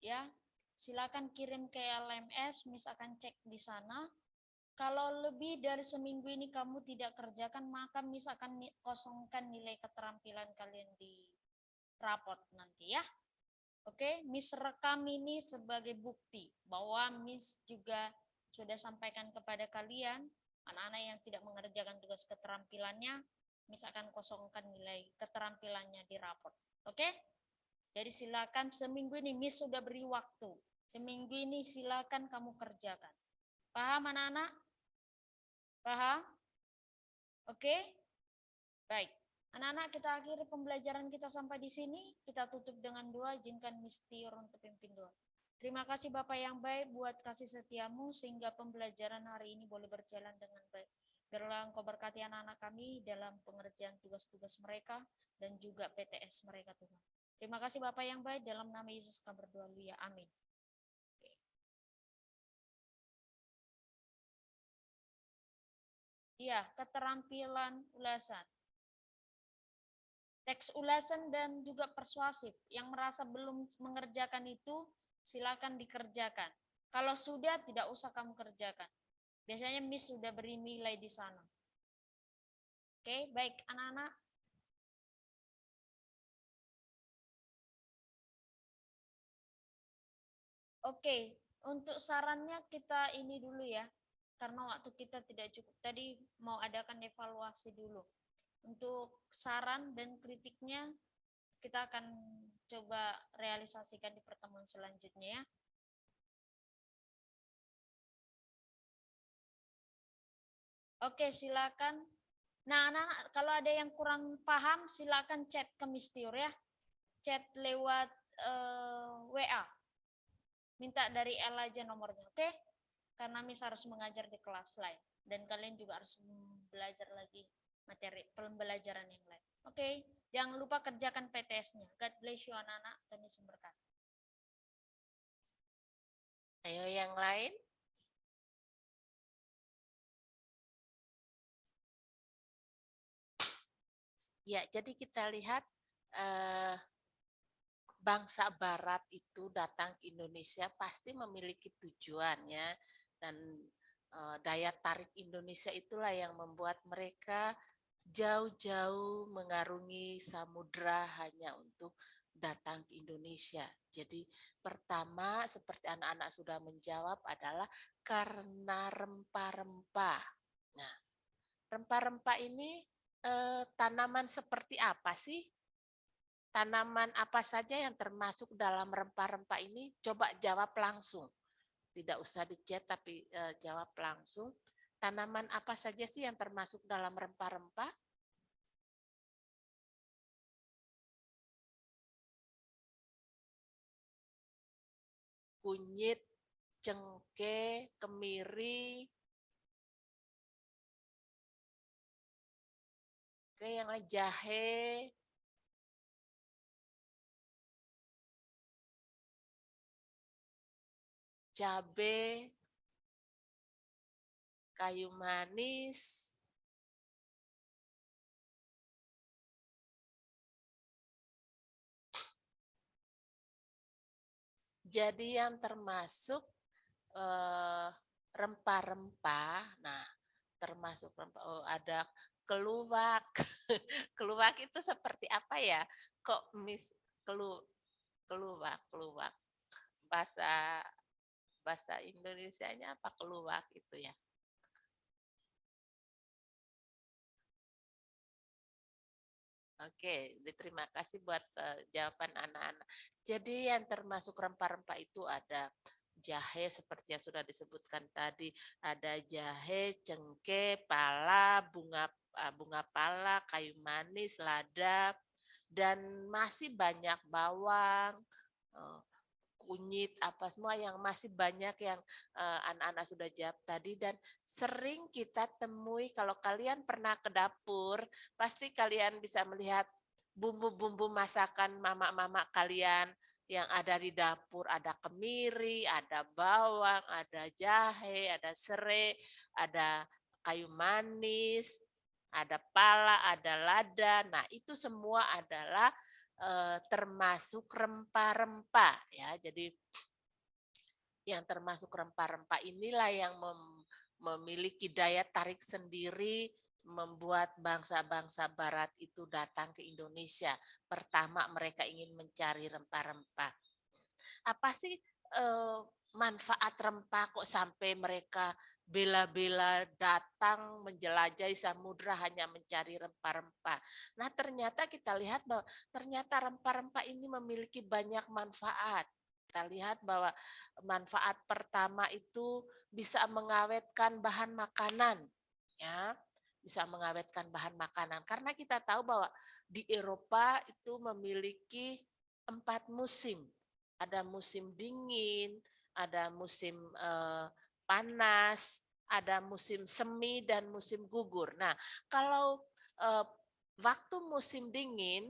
ya. Silakan kirim ke LMS, Miss akan cek di sana. Kalau lebih dari seminggu ini kamu tidak kerjakan, maka Miss akan kosongkan nilai keterampilan kalian di raport nanti ya. Oke, Miss rekam ini sebagai bukti bahwa Miss juga sudah sampaikan kepada kalian, anak-anak yang tidak mengerjakan tugas keterampilannya, Miss akan kosongkan nilai keterampilannya di raport. Oke? Jadi silakan seminggu ini Miss sudah beri waktu. Seminggu ini silakan kamu kerjakan. Paham anak-anak? Paham? Oke? Baik. Anak-anak, kita akhiri pembelajaran kita sampai di sini. Kita tutup dengan doa, izinkan Miss Tior untuk pimpin doa. Terima kasih Bapak yang baik buat kasih setiamu sehingga pembelajaran hari ini boleh berjalan dengan baik. Biarlah Engkau berkati anak-anak kami dalam pengerjaan tugas-tugas mereka dan juga PTS mereka Tuhan. Terima kasih Bapak yang baik, dalam nama Yesus kami berdoa, ya amin. Iya, keterampilan ulasan. Teks ulasan dan juga persuasif. Yang merasa belum mengerjakan itu, silakan dikerjakan. Kalau sudah, tidak usah kamu kerjakan. Biasanya Miss sudah beri nilai di sana. Oke, baik anak-anak. Oke, untuk sarannya kita ini dulu ya. Karena waktu kita tidak cukup. Tadi mau adakan evaluasi dulu. Untuk saran dan kritiknya, kita akan coba realisasikan di pertemuan selanjutnya ya. Oke, silakan. Nah, anak-anak, kalau ada yang kurang paham, silakan chat ke Miss Tior ya. Chat lewat WA. Minta dari L aja nomornya, oke? Karena Miss harus mengajar di kelas lain. Dan kalian juga harus belajar lagi materi pembelajaran yang lain. Oke, jangan lupa kerjakan PTS-nya. God bless you anak-anak, dan Yesus berkati. Ayo yang lain. Ya, jadi kita lihat bangsa Barat itu datang ke Indonesia pasti memiliki tujuannya dan daya tarik Indonesia itulah yang membuat mereka jauh-jauh mengarungi samudra hanya untuk datang ke Indonesia. Jadi pertama seperti anak-anak sudah menjawab adalah karena rempah-rempah. Nah, rempah-rempah ini tanaman seperti apa sih? Tanaman apa saja yang termasuk dalam rempah-rempah ini? Coba jawab langsung. Tidak usah di chat tapi jawab langsung. Tanaman apa saja sih yang termasuk dalam rempah-rempah? Kunyit, cengkeh, kemiri, yang lain jahe, cabai, kayu manis, jadi yang termasuk rempah-rempah. Nah, termasuk rempah. Oh, ada keluak. Keluak itu seperti apa ya? Kok keluak. Bahasa bahasa Indonesianya apa keluak itu ya? Oke, terima kasih buat jawaban anak-anak. Jadi yang termasuk rempah-rempah itu ada jahe seperti yang sudah disebutkan tadi, ada jahe, cengkeh, pala, bunga pala, kayu manis, lada, dan masih banyak bawang, kunyit, apa semua yang masih banyak yang anak-anak sudah jawab tadi, dan sering kita temui kalau kalian pernah ke dapur, pasti kalian bisa melihat bumbu-bumbu masakan mama-mama kalian yang ada di dapur, ada kemiri, ada bawang, ada jahe, ada serai, ada kayu manis, ada pala, ada lada. Nah, itu semua adalah termasuk rempah-rempah ya. Jadi yang termasuk rempah-rempah inilah yang memiliki daya tarik sendiri membuat bangsa-bangsa barat itu datang ke Indonesia. Pertama mereka ingin mencari rempah-rempah. Apa sih manfaat rempah kok sampai mereka bela-bela datang menjelajahi samudra hanya mencari rempah-rempah. Nah, ternyata kita lihat bahwa ternyata rempah-rempah ini memiliki banyak manfaat. Kita lihat bahwa manfaat pertama itu bisa mengawetkan bahan makanan, ya, bisa mengawetkan bahan makanan. Karena kita tahu bahwa di Eropa itu memiliki 4 musim. Ada musim dingin, ada musim panas, ada musim semi dan musim gugur. Nah, kalau waktu musim dingin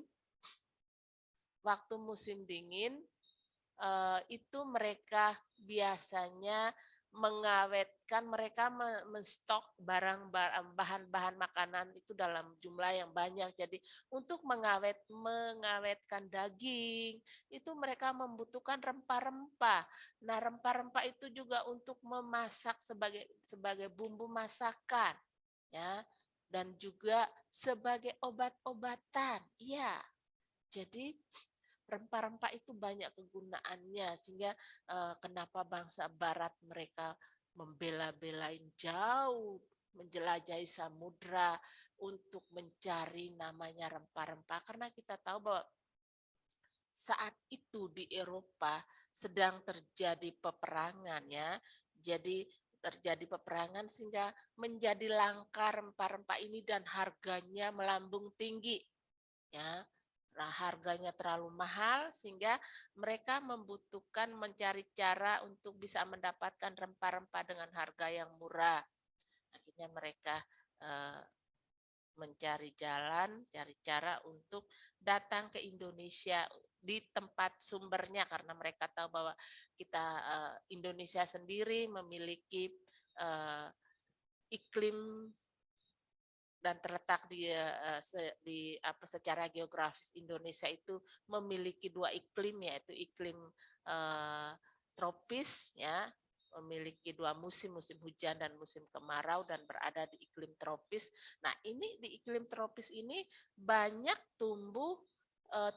itu mereka biasanya mengawetkan, mereka menstok bahan-bahan makanan itu dalam jumlah yang banyak. Jadi untuk mengawetkan daging itu mereka membutuhkan rempah-rempah. Nah, rempah-rempah itu juga untuk memasak sebagai bumbu masakan, ya, dan juga sebagai obat-obatan. Iya. Jadi rempah-rempah itu banyak kegunaannya, sehingga kenapa bangsa barat mereka membela-belain jauh menjelajahi samudra untuk mencari namanya rempah-rempah, karena kita tahu bahwa saat itu di Eropa sedang terjadi peperangan, ya. Jadi terjadi peperangan sehingga menjadi langka rempah-rempah ini dan harganya melambung tinggi, ya. Nah, harganya terlalu mahal sehingga mereka membutuhkan mencari cara untuk bisa mendapatkan rempah-rempah dengan harga yang murah. Akhirnya mereka mencari jalan, cari cara untuk datang ke Indonesia di tempat sumbernya, karena mereka tahu bahwa kita Indonesia sendiri memiliki iklim dan terletak secara geografis Indonesia itu memiliki 2 iklim, yaitu iklim tropis, ya, memiliki 2 musim hujan dan musim kemarau, dan berada di iklim tropis. Nah, ini di iklim tropis ini banyak tumbuh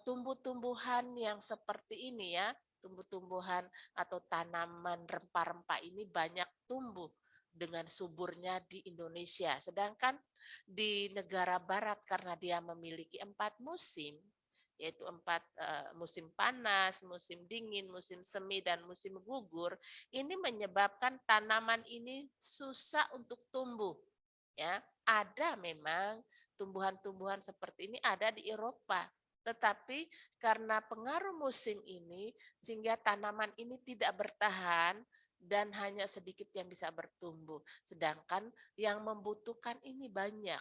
tumbuh-tumbuhan yang seperti ini ya, tumbuh-tumbuhan atau tanaman rempah-rempah ini banyak tumbuh dengan suburnya di Indonesia. Sedangkan di negara barat karena dia memiliki 4 musim, yaitu 4 musim panas, musim dingin, musim semi, dan musim gugur, ini menyebabkan tanaman ini susah untuk tumbuh. Ya, ada memang tumbuhan-tumbuhan seperti ini ada di Eropa, tetapi karena pengaruh musim ini sehingga tanaman ini tidak bertahan dan hanya sedikit yang bisa bertumbuh. Sedangkan yang membutuhkan ini banyak.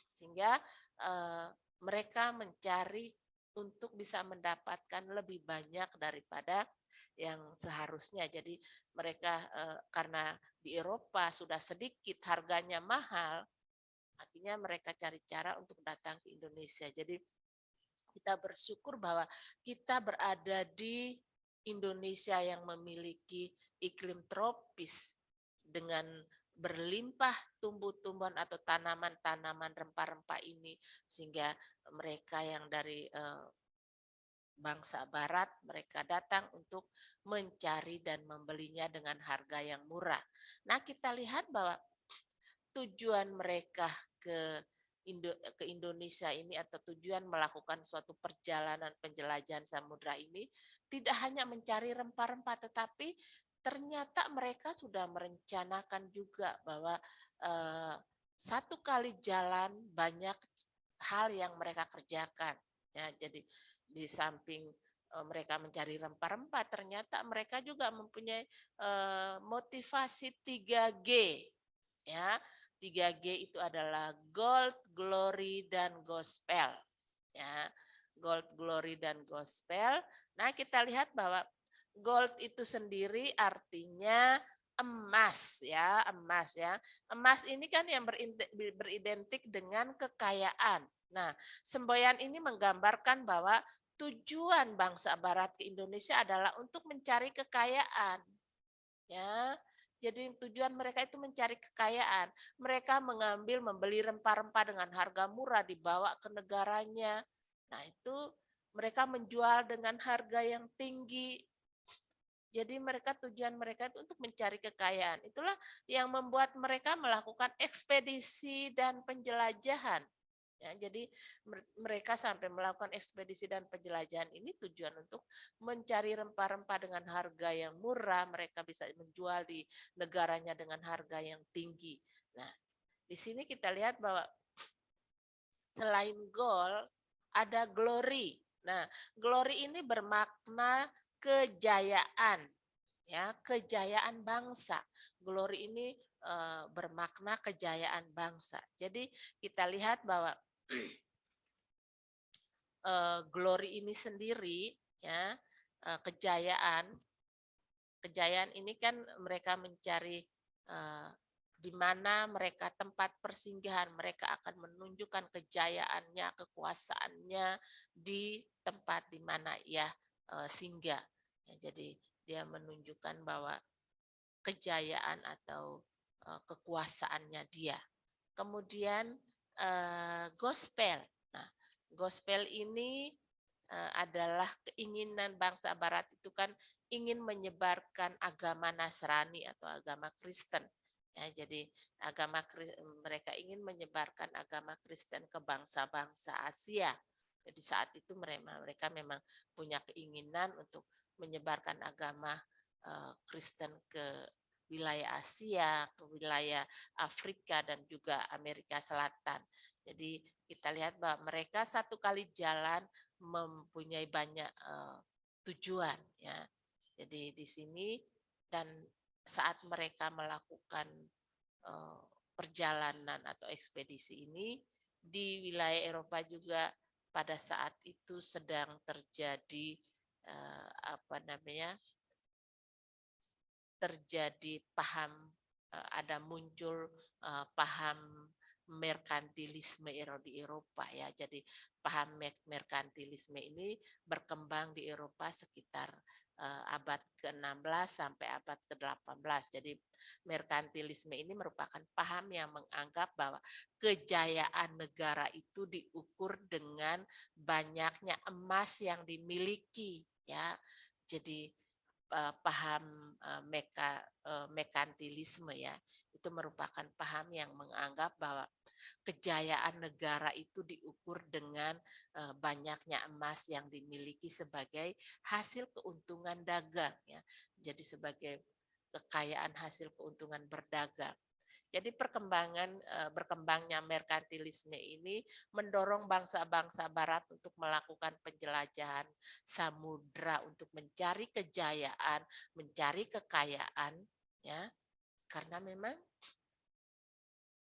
Sehingga mereka mencari untuk bisa mendapatkan lebih banyak daripada yang seharusnya. Jadi mereka karena di Eropa sudah sedikit harganya mahal, akhirnya mereka cari cara untuk datang ke Indonesia. Jadi kita bersyukur bahwa kita berada di Indonesia yang memiliki iklim tropis dengan berlimpah tumbuh-tumbuhan atau tanaman-tanaman rempah-rempah ini, sehingga mereka yang dari bangsa barat mereka datang untuk mencari dan membelinya dengan harga yang murah. Nah, kita lihat bahwa tujuan mereka ke Indonesia ini atau tujuan melakukan suatu perjalanan penjelajahan samudra ini tidak hanya mencari rempah-rempah, tetapi ternyata mereka sudah merencanakan juga bahwa satu kali jalan banyak hal yang mereka kerjakan. Ya, jadi di samping mereka mencari rempah-rempah, ternyata mereka juga mempunyai motivasi 3G. Ya, 3G itu adalah gold, glory, dan gospel. Ya, gold, glory, dan gospel. Nah, kita lihat bahwa gold itu sendiri artinya emas ya, emas ya. Emas ini kan yang beridentik dengan kekayaan. Nah, semboyan ini menggambarkan bahwa tujuan bangsa barat ke Indonesia adalah untuk mencari kekayaan. Ya, jadi tujuan mereka itu mencari kekayaan. Mereka membeli rempah-rempah dengan harga murah dibawa ke negaranya. Nah, itu mereka menjual dengan harga yang tinggi. Jadi tujuan mereka itu untuk mencari kekayaan. Itulah yang membuat mereka melakukan ekspedisi dan penjelajahan. Ya, jadi mereka sampai melakukan ekspedisi dan penjelajahan ini tujuan untuk mencari rempah-rempah dengan harga yang murah, mereka bisa menjual di negaranya dengan harga yang tinggi. Nah, di sini kita lihat bahwa selain gold ada glory. Nah, glory ini bermakna kejayaan, ya, kejayaan bangsa. Glory ini bermakna kejayaan bangsa. Jadi kita lihat bahwa glory ini sendiri, ya, kejayaan ini kan mereka mencari di mana mereka tempat persinggahan, mereka akan menunjukkan kejayaannya, kekuasaannya di tempat di mana ia singgah. Ya, jadi dia menunjukkan bahwa kejayaan atau kekuasaannya dia. Kemudian gospel. Nah, gospel ini adalah keinginan bangsa barat itu kan ingin menyebarkan agama Nasrani atau agama Kristen. Ya, jadi mereka ingin menyebarkan agama Kristen ke bangsa-bangsa Asia. Jadi saat itu mereka memang punya keinginan untuk menyebarkan agama Kristen ke wilayah Asia, ke wilayah Afrika, dan juga Amerika Selatan. Jadi kita lihat bahwa mereka satu kali jalan mempunyai banyak tujuan. Ya. Jadi di sini dan saat mereka melakukan perjalanan atau ekspedisi ini, di wilayah Eropa juga pada saat itu sedang terjadi terjadi ada muncul paham merkantilisme di Eropa ya. Jadi paham merkantilisme ini berkembang di Eropa sekitar abad ke-16 sampai abad ke-18. Jadi merkantilisme ini merupakan paham yang menganggap bahwa kejayaan negara itu diukur dengan banyaknya emas yang dimiliki ya. Jadi paham merkantilisme ya, itu merupakan paham yang menganggap bahwa kejayaan negara itu diukur dengan banyaknya emas yang dimiliki sebagai hasil keuntungan dagang ya. Jadi sebagai kekayaan hasil keuntungan berdagang. Jadi berkembangnya merkantilisme ini mendorong bangsa-bangsa barat untuk melakukan penjelajahan samudra untuk mencari kejayaan, mencari kekayaan ya. Karena memang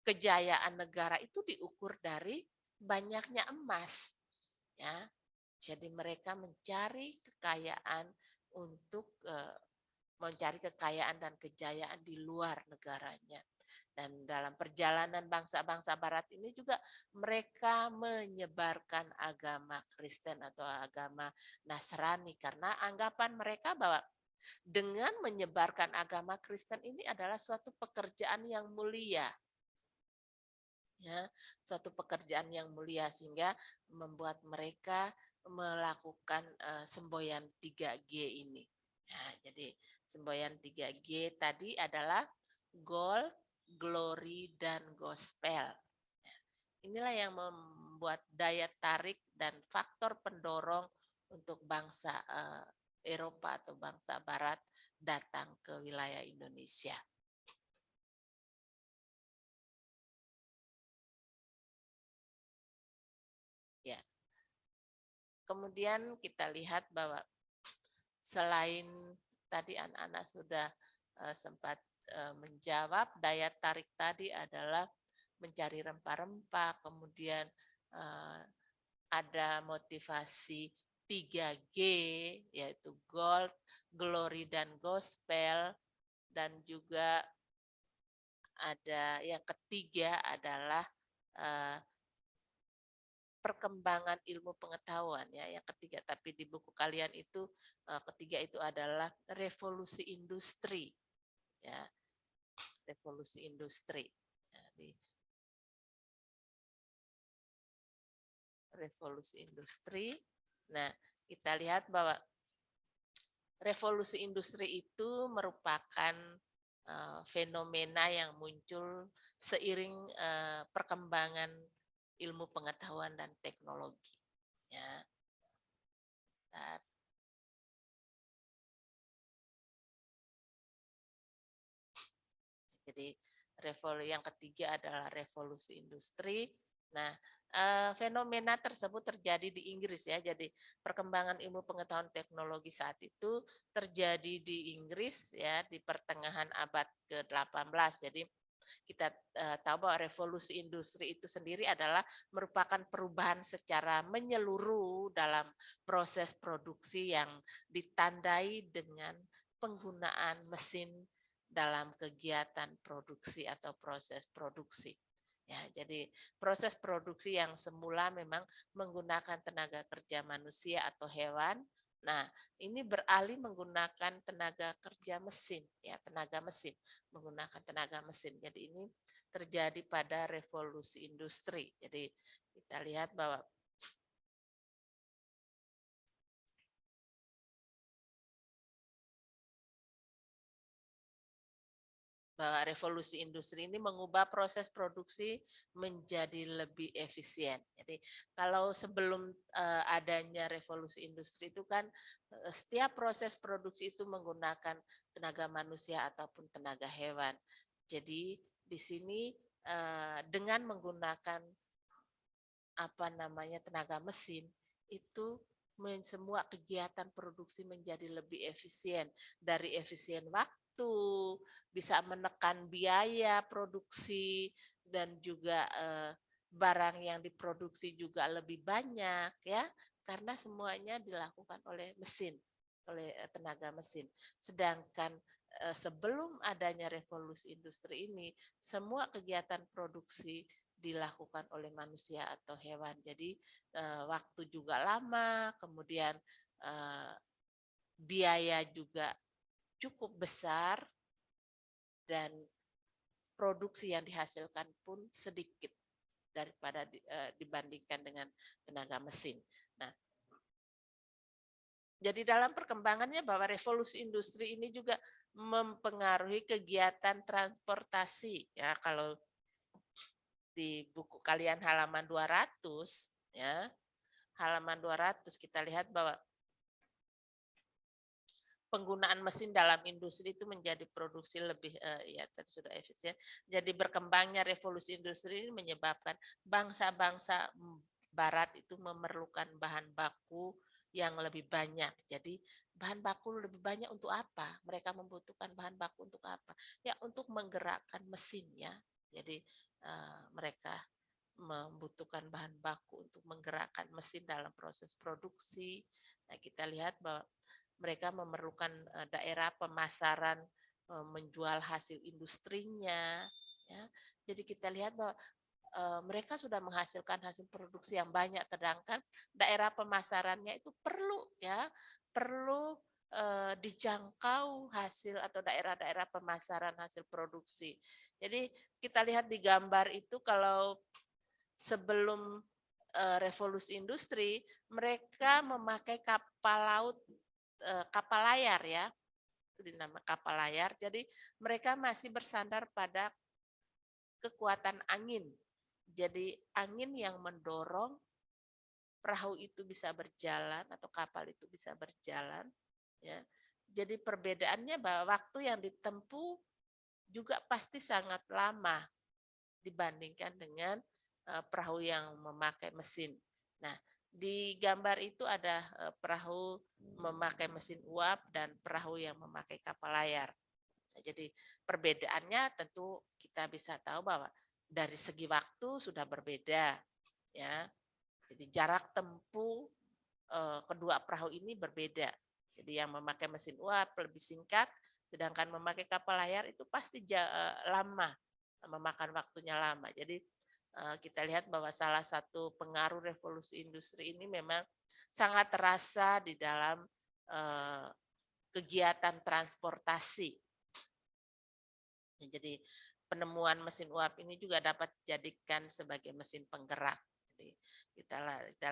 kejayaan negara itu diukur dari banyaknya emas ya. Jadi mereka mencari kekayaan untuk mencari kekayaan dan kejayaan di luar negaranya. Dan dalam perjalanan bangsa-bangsa barat ini juga mereka menyebarkan agama Kristen atau agama Nasrani karena anggapan mereka bahwa dengan menyebarkan agama Kristen ini adalah suatu pekerjaan yang mulia. Ya, suatu pekerjaan yang mulia sehingga membuat mereka melakukan semboyan 3G ini. Nah, jadi semboyan 3G tadi adalah gold, glory, dan gospel. Inilah yang membuat daya tarik dan faktor pendorong untuk bangsa Eropa atau bangsa Barat datang ke wilayah Indonesia. Ya. Kemudian kita lihat bahwa selain tadi anak-anak sudah sempat menjawab, daya tarik tadi adalah mencari rempah-rempah, kemudian ada motivasi 3G, yaitu gold, glory, dan gospel, dan juga ada yang ketiga adalah perkembangan ilmu pengetahuan ya, yang ketiga, tapi di buku kalian itu ketiga itu adalah revolusi industri ya, revolusi industri. Jadi, revolusi industri. Nah, kita lihat bahwa revolusi industri itu merupakan fenomena yang muncul seiring perkembangan ilmu pengetahuan dan teknologi. Ya. Jadi yang ketiga adalah revolusi industri. Nah, fenomena tersebut terjadi di Inggris ya. Jadi perkembangan ilmu pengetahuan teknologi saat itu terjadi di Inggris ya di pertengahan abad ke-18. Jadi kita tahu bahwa revolusi industri itu sendiri adalah merupakan perubahan secara menyeluruh dalam proses produksi yang ditandai dengan penggunaan mesin dalam kegiatan produksi atau proses produksi. Ya, jadi proses produksi yang semula memang menggunakan tenaga kerja manusia atau hewan. Nah, ini beralih menggunakan tenaga kerja mesin, ya, tenaga mesin, menggunakan tenaga mesin. Jadi ini terjadi pada revolusi industri. Jadi kita lihat bahwa revolusi industri ini mengubah proses produksi menjadi lebih efisien. Jadi kalau sebelum adanya revolusi industri itu kan setiap proses produksi itu menggunakan tenaga manusia ataupun tenaga hewan. Jadi di sini dengan menggunakan tenaga mesin itu semua kegiatan produksi menjadi lebih efisien, dari efisien waktu, bisa menekan biaya produksi, dan juga barang yang diproduksi juga lebih banyak ya, karena semuanya dilakukan oleh mesin, oleh tenaga mesin. Sedangkan sebelum adanya revolusi industri ini, semua kegiatan produksi dilakukan oleh manusia atau hewan. Jadi waktu juga lama, kemudian biaya juga cukup besar, dan produksi yang dihasilkan pun sedikit daripada dibandingkan dengan tenaga mesin. Nah, jadi dalam perkembangannya bahwa revolusi industri ini juga mempengaruhi kegiatan transportasi. Ya, kalau di buku kalian halaman 200, ya, halaman 200 kita lihat bahwa penggunaan mesin dalam industri itu menjadi produksi lebih ya tadi sudah efisien. Jadi berkembangnya revolusi industri ini menyebabkan bangsa-bangsa barat itu memerlukan bahan baku yang lebih banyak. Jadi bahan baku lebih banyak untuk apa? Mereka membutuhkan bahan baku untuk apa? Ya untuk menggerakkan mesinnya. Jadi mereka membutuhkan bahan baku untuk menggerakkan mesin dalam proses produksi. Nah, kita lihat bahwa mereka memerlukan daerah pemasaran menjual hasil industrinya. Ya. Jadi kita lihat bahwa mereka sudah menghasilkan hasil produksi yang banyak, sedangkan daerah pemasarannya itu perlu dijangkau hasil atau daerah-daerah pemasaran hasil produksi. Jadi kita lihat di gambar itu kalau sebelum revolusi industri, mereka memakai kapal laut, kapal layar ya, itu dinamakan kapal layar. Jadi mereka masih bersandar pada kekuatan angin. Jadi angin yang mendorong perahu itu bisa berjalan atau kapal itu bisa berjalan. Ya. Jadi perbedaannya bahwa waktu yang ditempuh juga pasti sangat lama dibandingkan dengan perahu yang memakai mesin. Nah, di gambar itu ada perahu memakai mesin uap dan perahu yang memakai kapal layar. Nah, jadi perbedaannya tentu kita bisa tahu bahwa dari segi waktu sudah berbeda, ya. Jadi jarak tempuh kedua perahu ini berbeda. Jadi yang memakai mesin uap lebih singkat, sedangkan memakai kapal layar itu pasti lama, memakan waktunya lama. Jadi kita lihat bahwa salah satu pengaruh revolusi industri ini memang sangat terasa di dalam kegiatan transportasi. Jadi penemuan mesin uap ini juga dapat dijadikan sebagai mesin penggerak. Jadi kita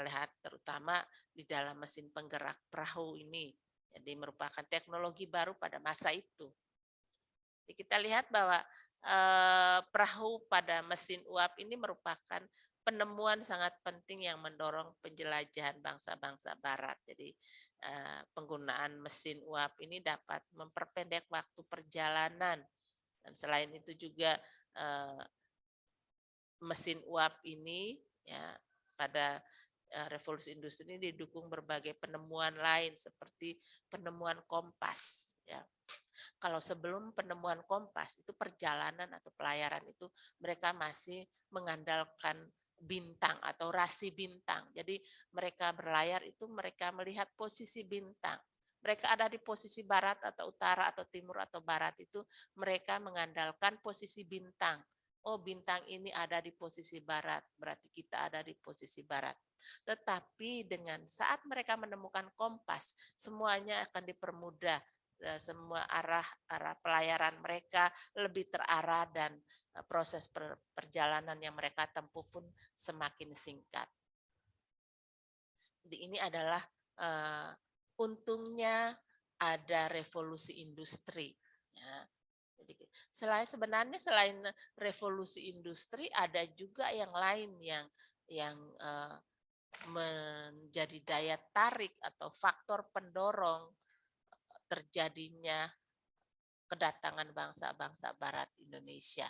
lihat terutama di dalam mesin penggerak perahu ini. Jadi merupakan teknologi baru pada masa itu. Jadi kita lihat bahwa perahu pada mesin uap ini merupakan penemuan sangat penting yang mendorong penjelajahan bangsa-bangsa barat. Jadi penggunaan mesin uap ini dapat memperpendek waktu perjalanan. Dan selain itu juga mesin uap ini ya pada revolusi industri ini didukung berbagai penemuan lain seperti penemuan kompas. Ya. Kalau sebelum penemuan kompas itu perjalanan atau pelayaran itu mereka masih mengandalkan bintang atau rasi bintang. Jadi mereka berlayar itu mereka melihat posisi bintang. Mereka ada di posisi barat atau utara atau timur atau barat itu mereka mengandalkan posisi bintang. Oh, bintang ini ada di posisi barat, berarti kita ada di posisi barat. Tetapi dengan saat mereka menemukan kompas, semuanya akan dipermudah. Semua arah pelayaran mereka lebih terarah dan proses perjalanan yang mereka tempuh pun semakin singkat. Jadi ini adalah untungnya ada revolusi industri. Ya. Jadi sebenarnya selain revolusi industri ada juga yang lain yang menjadi daya tarik atau faktor pendorong terjadinya kedatangan bangsa-bangsa Barat Indonesia.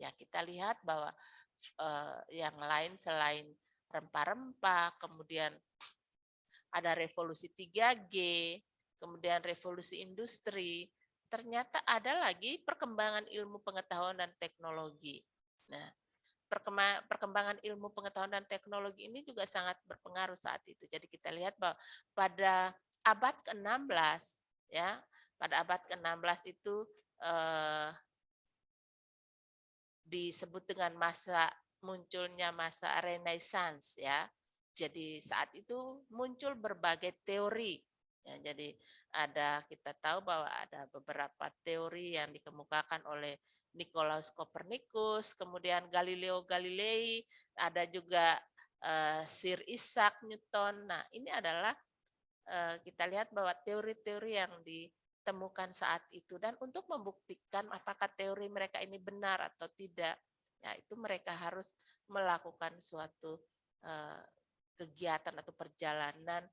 Ya kita lihat bahwa yang lain selain rempah-rempah, kemudian ada revolusi 3G, kemudian revolusi industri, ternyata ada lagi perkembangan ilmu pengetahuan dan teknologi. Nah, perkembangan ilmu pengetahuan dan teknologi ini juga sangat berpengaruh saat itu. Jadi kita lihat bahwa pada abad ke-16, ya, pada abad ke-16 itu disebut dengan masa munculnya masa Renaissance ya. Jadi saat itu muncul berbagai teori. Ya, jadi kita tahu bahwa ada beberapa teori yang dikemukakan oleh Nicolaus Copernicus, kemudian Galileo Galilei, ada juga Sir Isaac Newton. Nah, ini adalah kita lihat bahwa teori-teori yang ditemukan saat itu, dan untuk membuktikan apakah teori mereka ini benar atau tidak, ya itu mereka harus melakukan suatu kegiatan atau perjalanan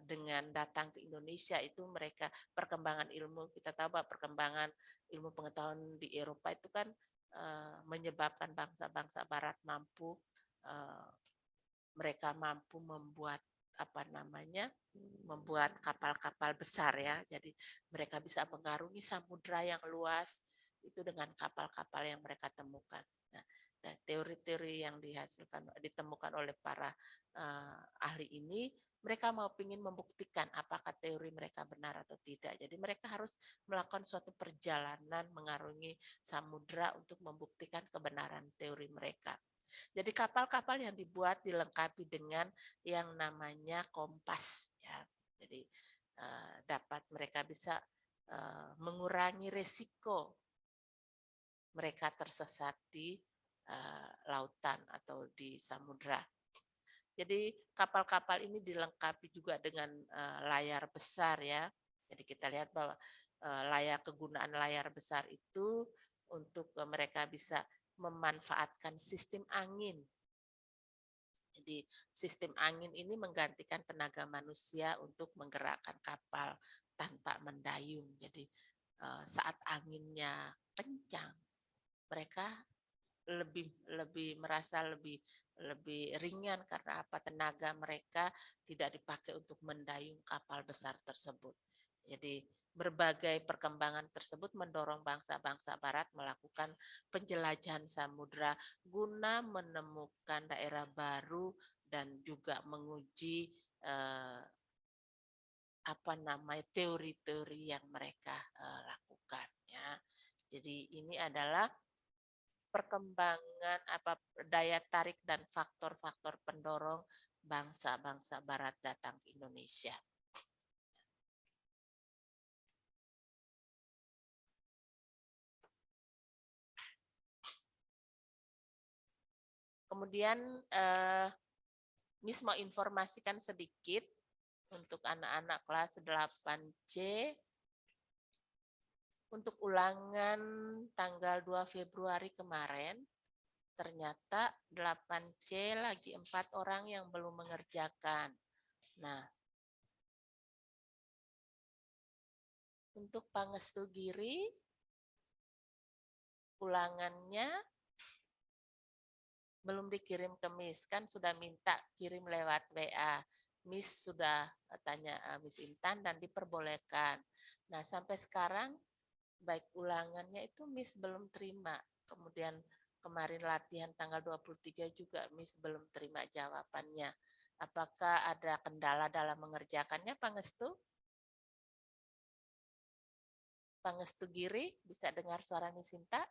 dengan datang ke Indonesia. Itu mereka perkembangan ilmu, kita tahu bahwa perkembangan ilmu pengetahuan di Eropa itu kan menyebabkan bangsa-bangsa Barat mereka mampu membuat membuat kapal-kapal besar ya. Jadi mereka bisa mengarungi samudra yang luas itu dengan kapal-kapal yang mereka temukan. Nah, dan teori-teori yang ditemukan oleh para ahli ini, mereka ingin membuktikan apakah teori mereka benar atau tidak. Jadi mereka harus melakukan suatu perjalanan mengarungi samudra untuk membuktikan kebenaran teori mereka. Jadi kapal-kapal yang dibuat dilengkapi dengan yang namanya kompas ya. Jadi mereka bisa mengurangi resiko mereka tersesat di lautan atau di samudra. Jadi kapal-kapal ini dilengkapi juga dengan layar besar ya. Jadi kita lihat bahwa kegunaan layar besar itu untuk mereka bisa memanfaatkan sistem angin. Jadi sistem angin ini menggantikan tenaga manusia untuk menggerakkan kapal tanpa mendayung. Jadi saat anginnya kencang, mereka merasa lebih ringan karena tenaga mereka tidak dipakai untuk mendayung kapal besar tersebut. Jadi berbagai perkembangan tersebut mendorong bangsa-bangsa Barat melakukan penjelajahan samudra guna menemukan daerah baru dan juga menguji teori-teori yang mereka lakukan ya. Jadi ini adalah perkembangan daya tarik dan faktor-faktor pendorong bangsa-bangsa Barat datang ke Indonesia. Kemudian Miss mau informasikan sedikit untuk anak-anak kelas 8C untuk ulangan tanggal 2 Februari kemarin. Ternyata 8C lagi 4 orang yang belum mengerjakan. Nah, untuk Pangestu Giri, ulangannya belum dikirim ke Miss, kan sudah minta kirim lewat WA. Miss sudah tanya Miss Intan dan diperbolehkan. Nah, sampai sekarang baik ulangannya itu Miss belum terima. Kemudian kemarin latihan tanggal 23 juga Miss belum terima jawabannya. Apakah ada kendala dalam mengerjakannya, Pangestu? Pangestu Giri, bisa dengar suara Miss Inta?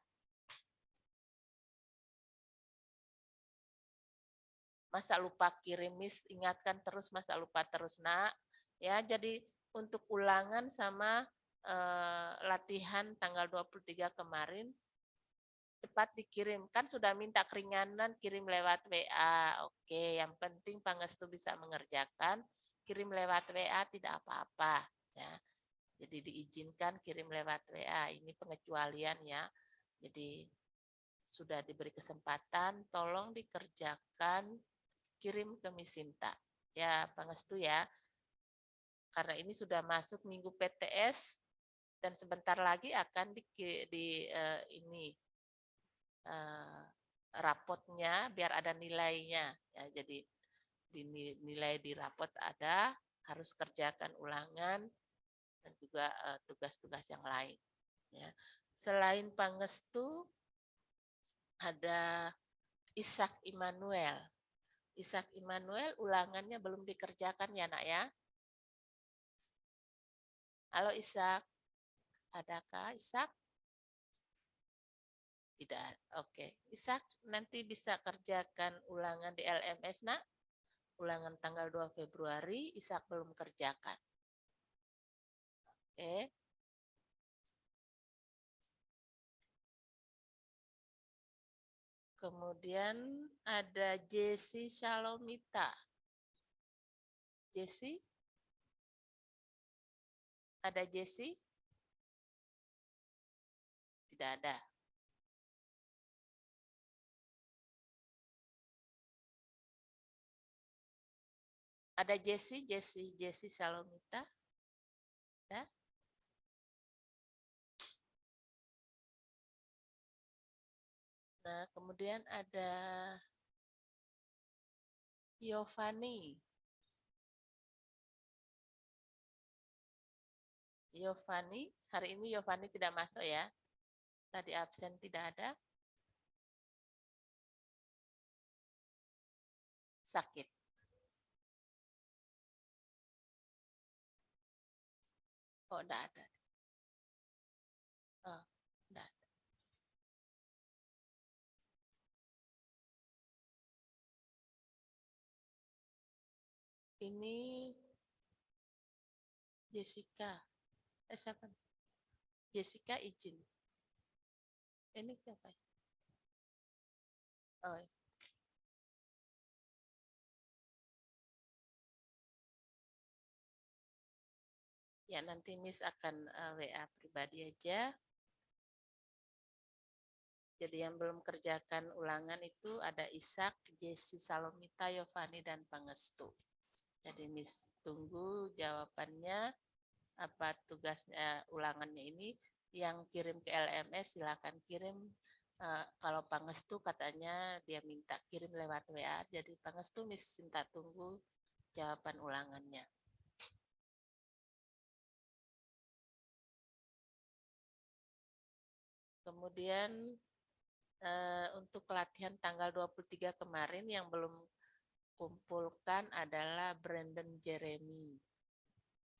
Masa lupa kirim, Miss ingatkan terus, masa lupa terus, Nak. Ya, jadi untuk ulangan sama latihan tanggal 23 kemarin cepat dikirim. Kan sudah minta keringanan kirim lewat WA. Oke, yang penting Pangestu bisa mengerjakan, kirim lewat WA tidak apa-apa ya. Jadi diizinkan kirim lewat WA. Ini pengecualian ya. Jadi sudah diberi kesempatan, tolong dikerjakan, kirim ke Miss Sinta. Ya, Pangestu ya. Karena ini sudah masuk minggu PTS dan sebentar lagi akan rapotnya biar ada nilainya. Ya, jadi nilai di rapot ada, harus kerjakan ulangan dan juga tugas-tugas yang lain. Ya. Selain Pangestu ada Ishak Immanuel. Ishak Immanuel ulangannya belum dikerjakan ya, Nak ya? Halo Ishak, adakah Ishak? Tidak. Oke. Ishak nanti bisa kerjakan ulangan di LMS, Nak. Ulangan tanggal 2 Februari, Ishak belum kerjakan. Oke. Kemudian ada Jesse Salomita. Jesse? Ada Jesse? Tidak ada. Ada Jesse Salomita? Ada? Nah, kemudian ada Yovani. Yovani, hari ini Yovani tidak masuk ya. Tadi absen tidak ada. Sakit. Oh, tidak ada. Oh, tidak ada. Ini Jessica. Siapa? Jessica izin. Ini siapa? Oh, ya nanti Miss akan WA pribadi aja. Jadi yang belum kerjakan ulangan itu ada Ishak, Jesse Salomita, Yovani, dan Pangestu. Jadi Miss tunggu jawabannya, apa tugasnya ulangannya ini. Yang kirim ke LMS silakan kirim. Kalau Pangestu katanya dia minta kirim lewat WA. Jadi Pangestu Miss minta tunggu jawaban ulangannya. Kemudian untuk pelatihan tanggal 23 kemarin yang belum kumpulkan adalah Brandon Jeremy.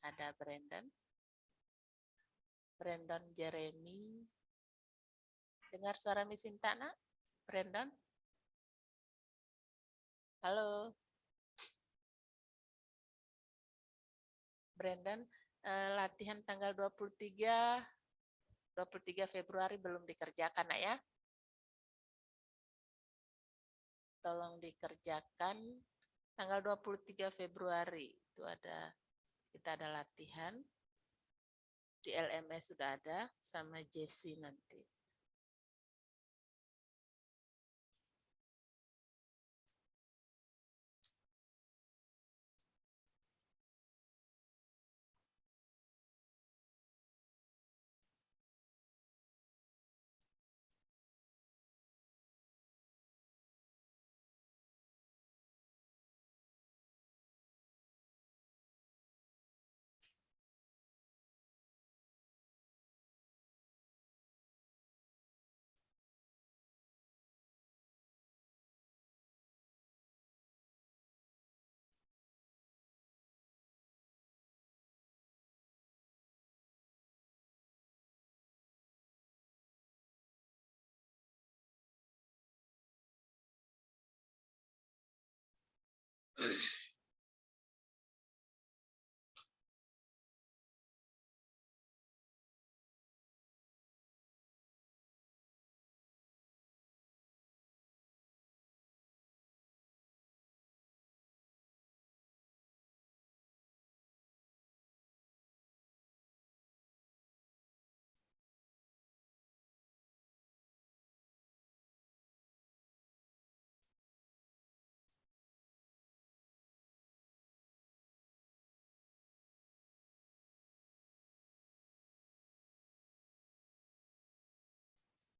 Ada Brandon Jeremy. Dengar suara Miss Sinta, Nak? Brandon? Halo? Brandon, latihan tanggal 23 Februari belum dikerjakan, Nak ya? Tolong dikerjakan tanggal 23 Februari. Itu kita ada latihan. Di LMS sudah ada sama Jessie nanti.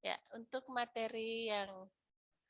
Ya, untuk materi yang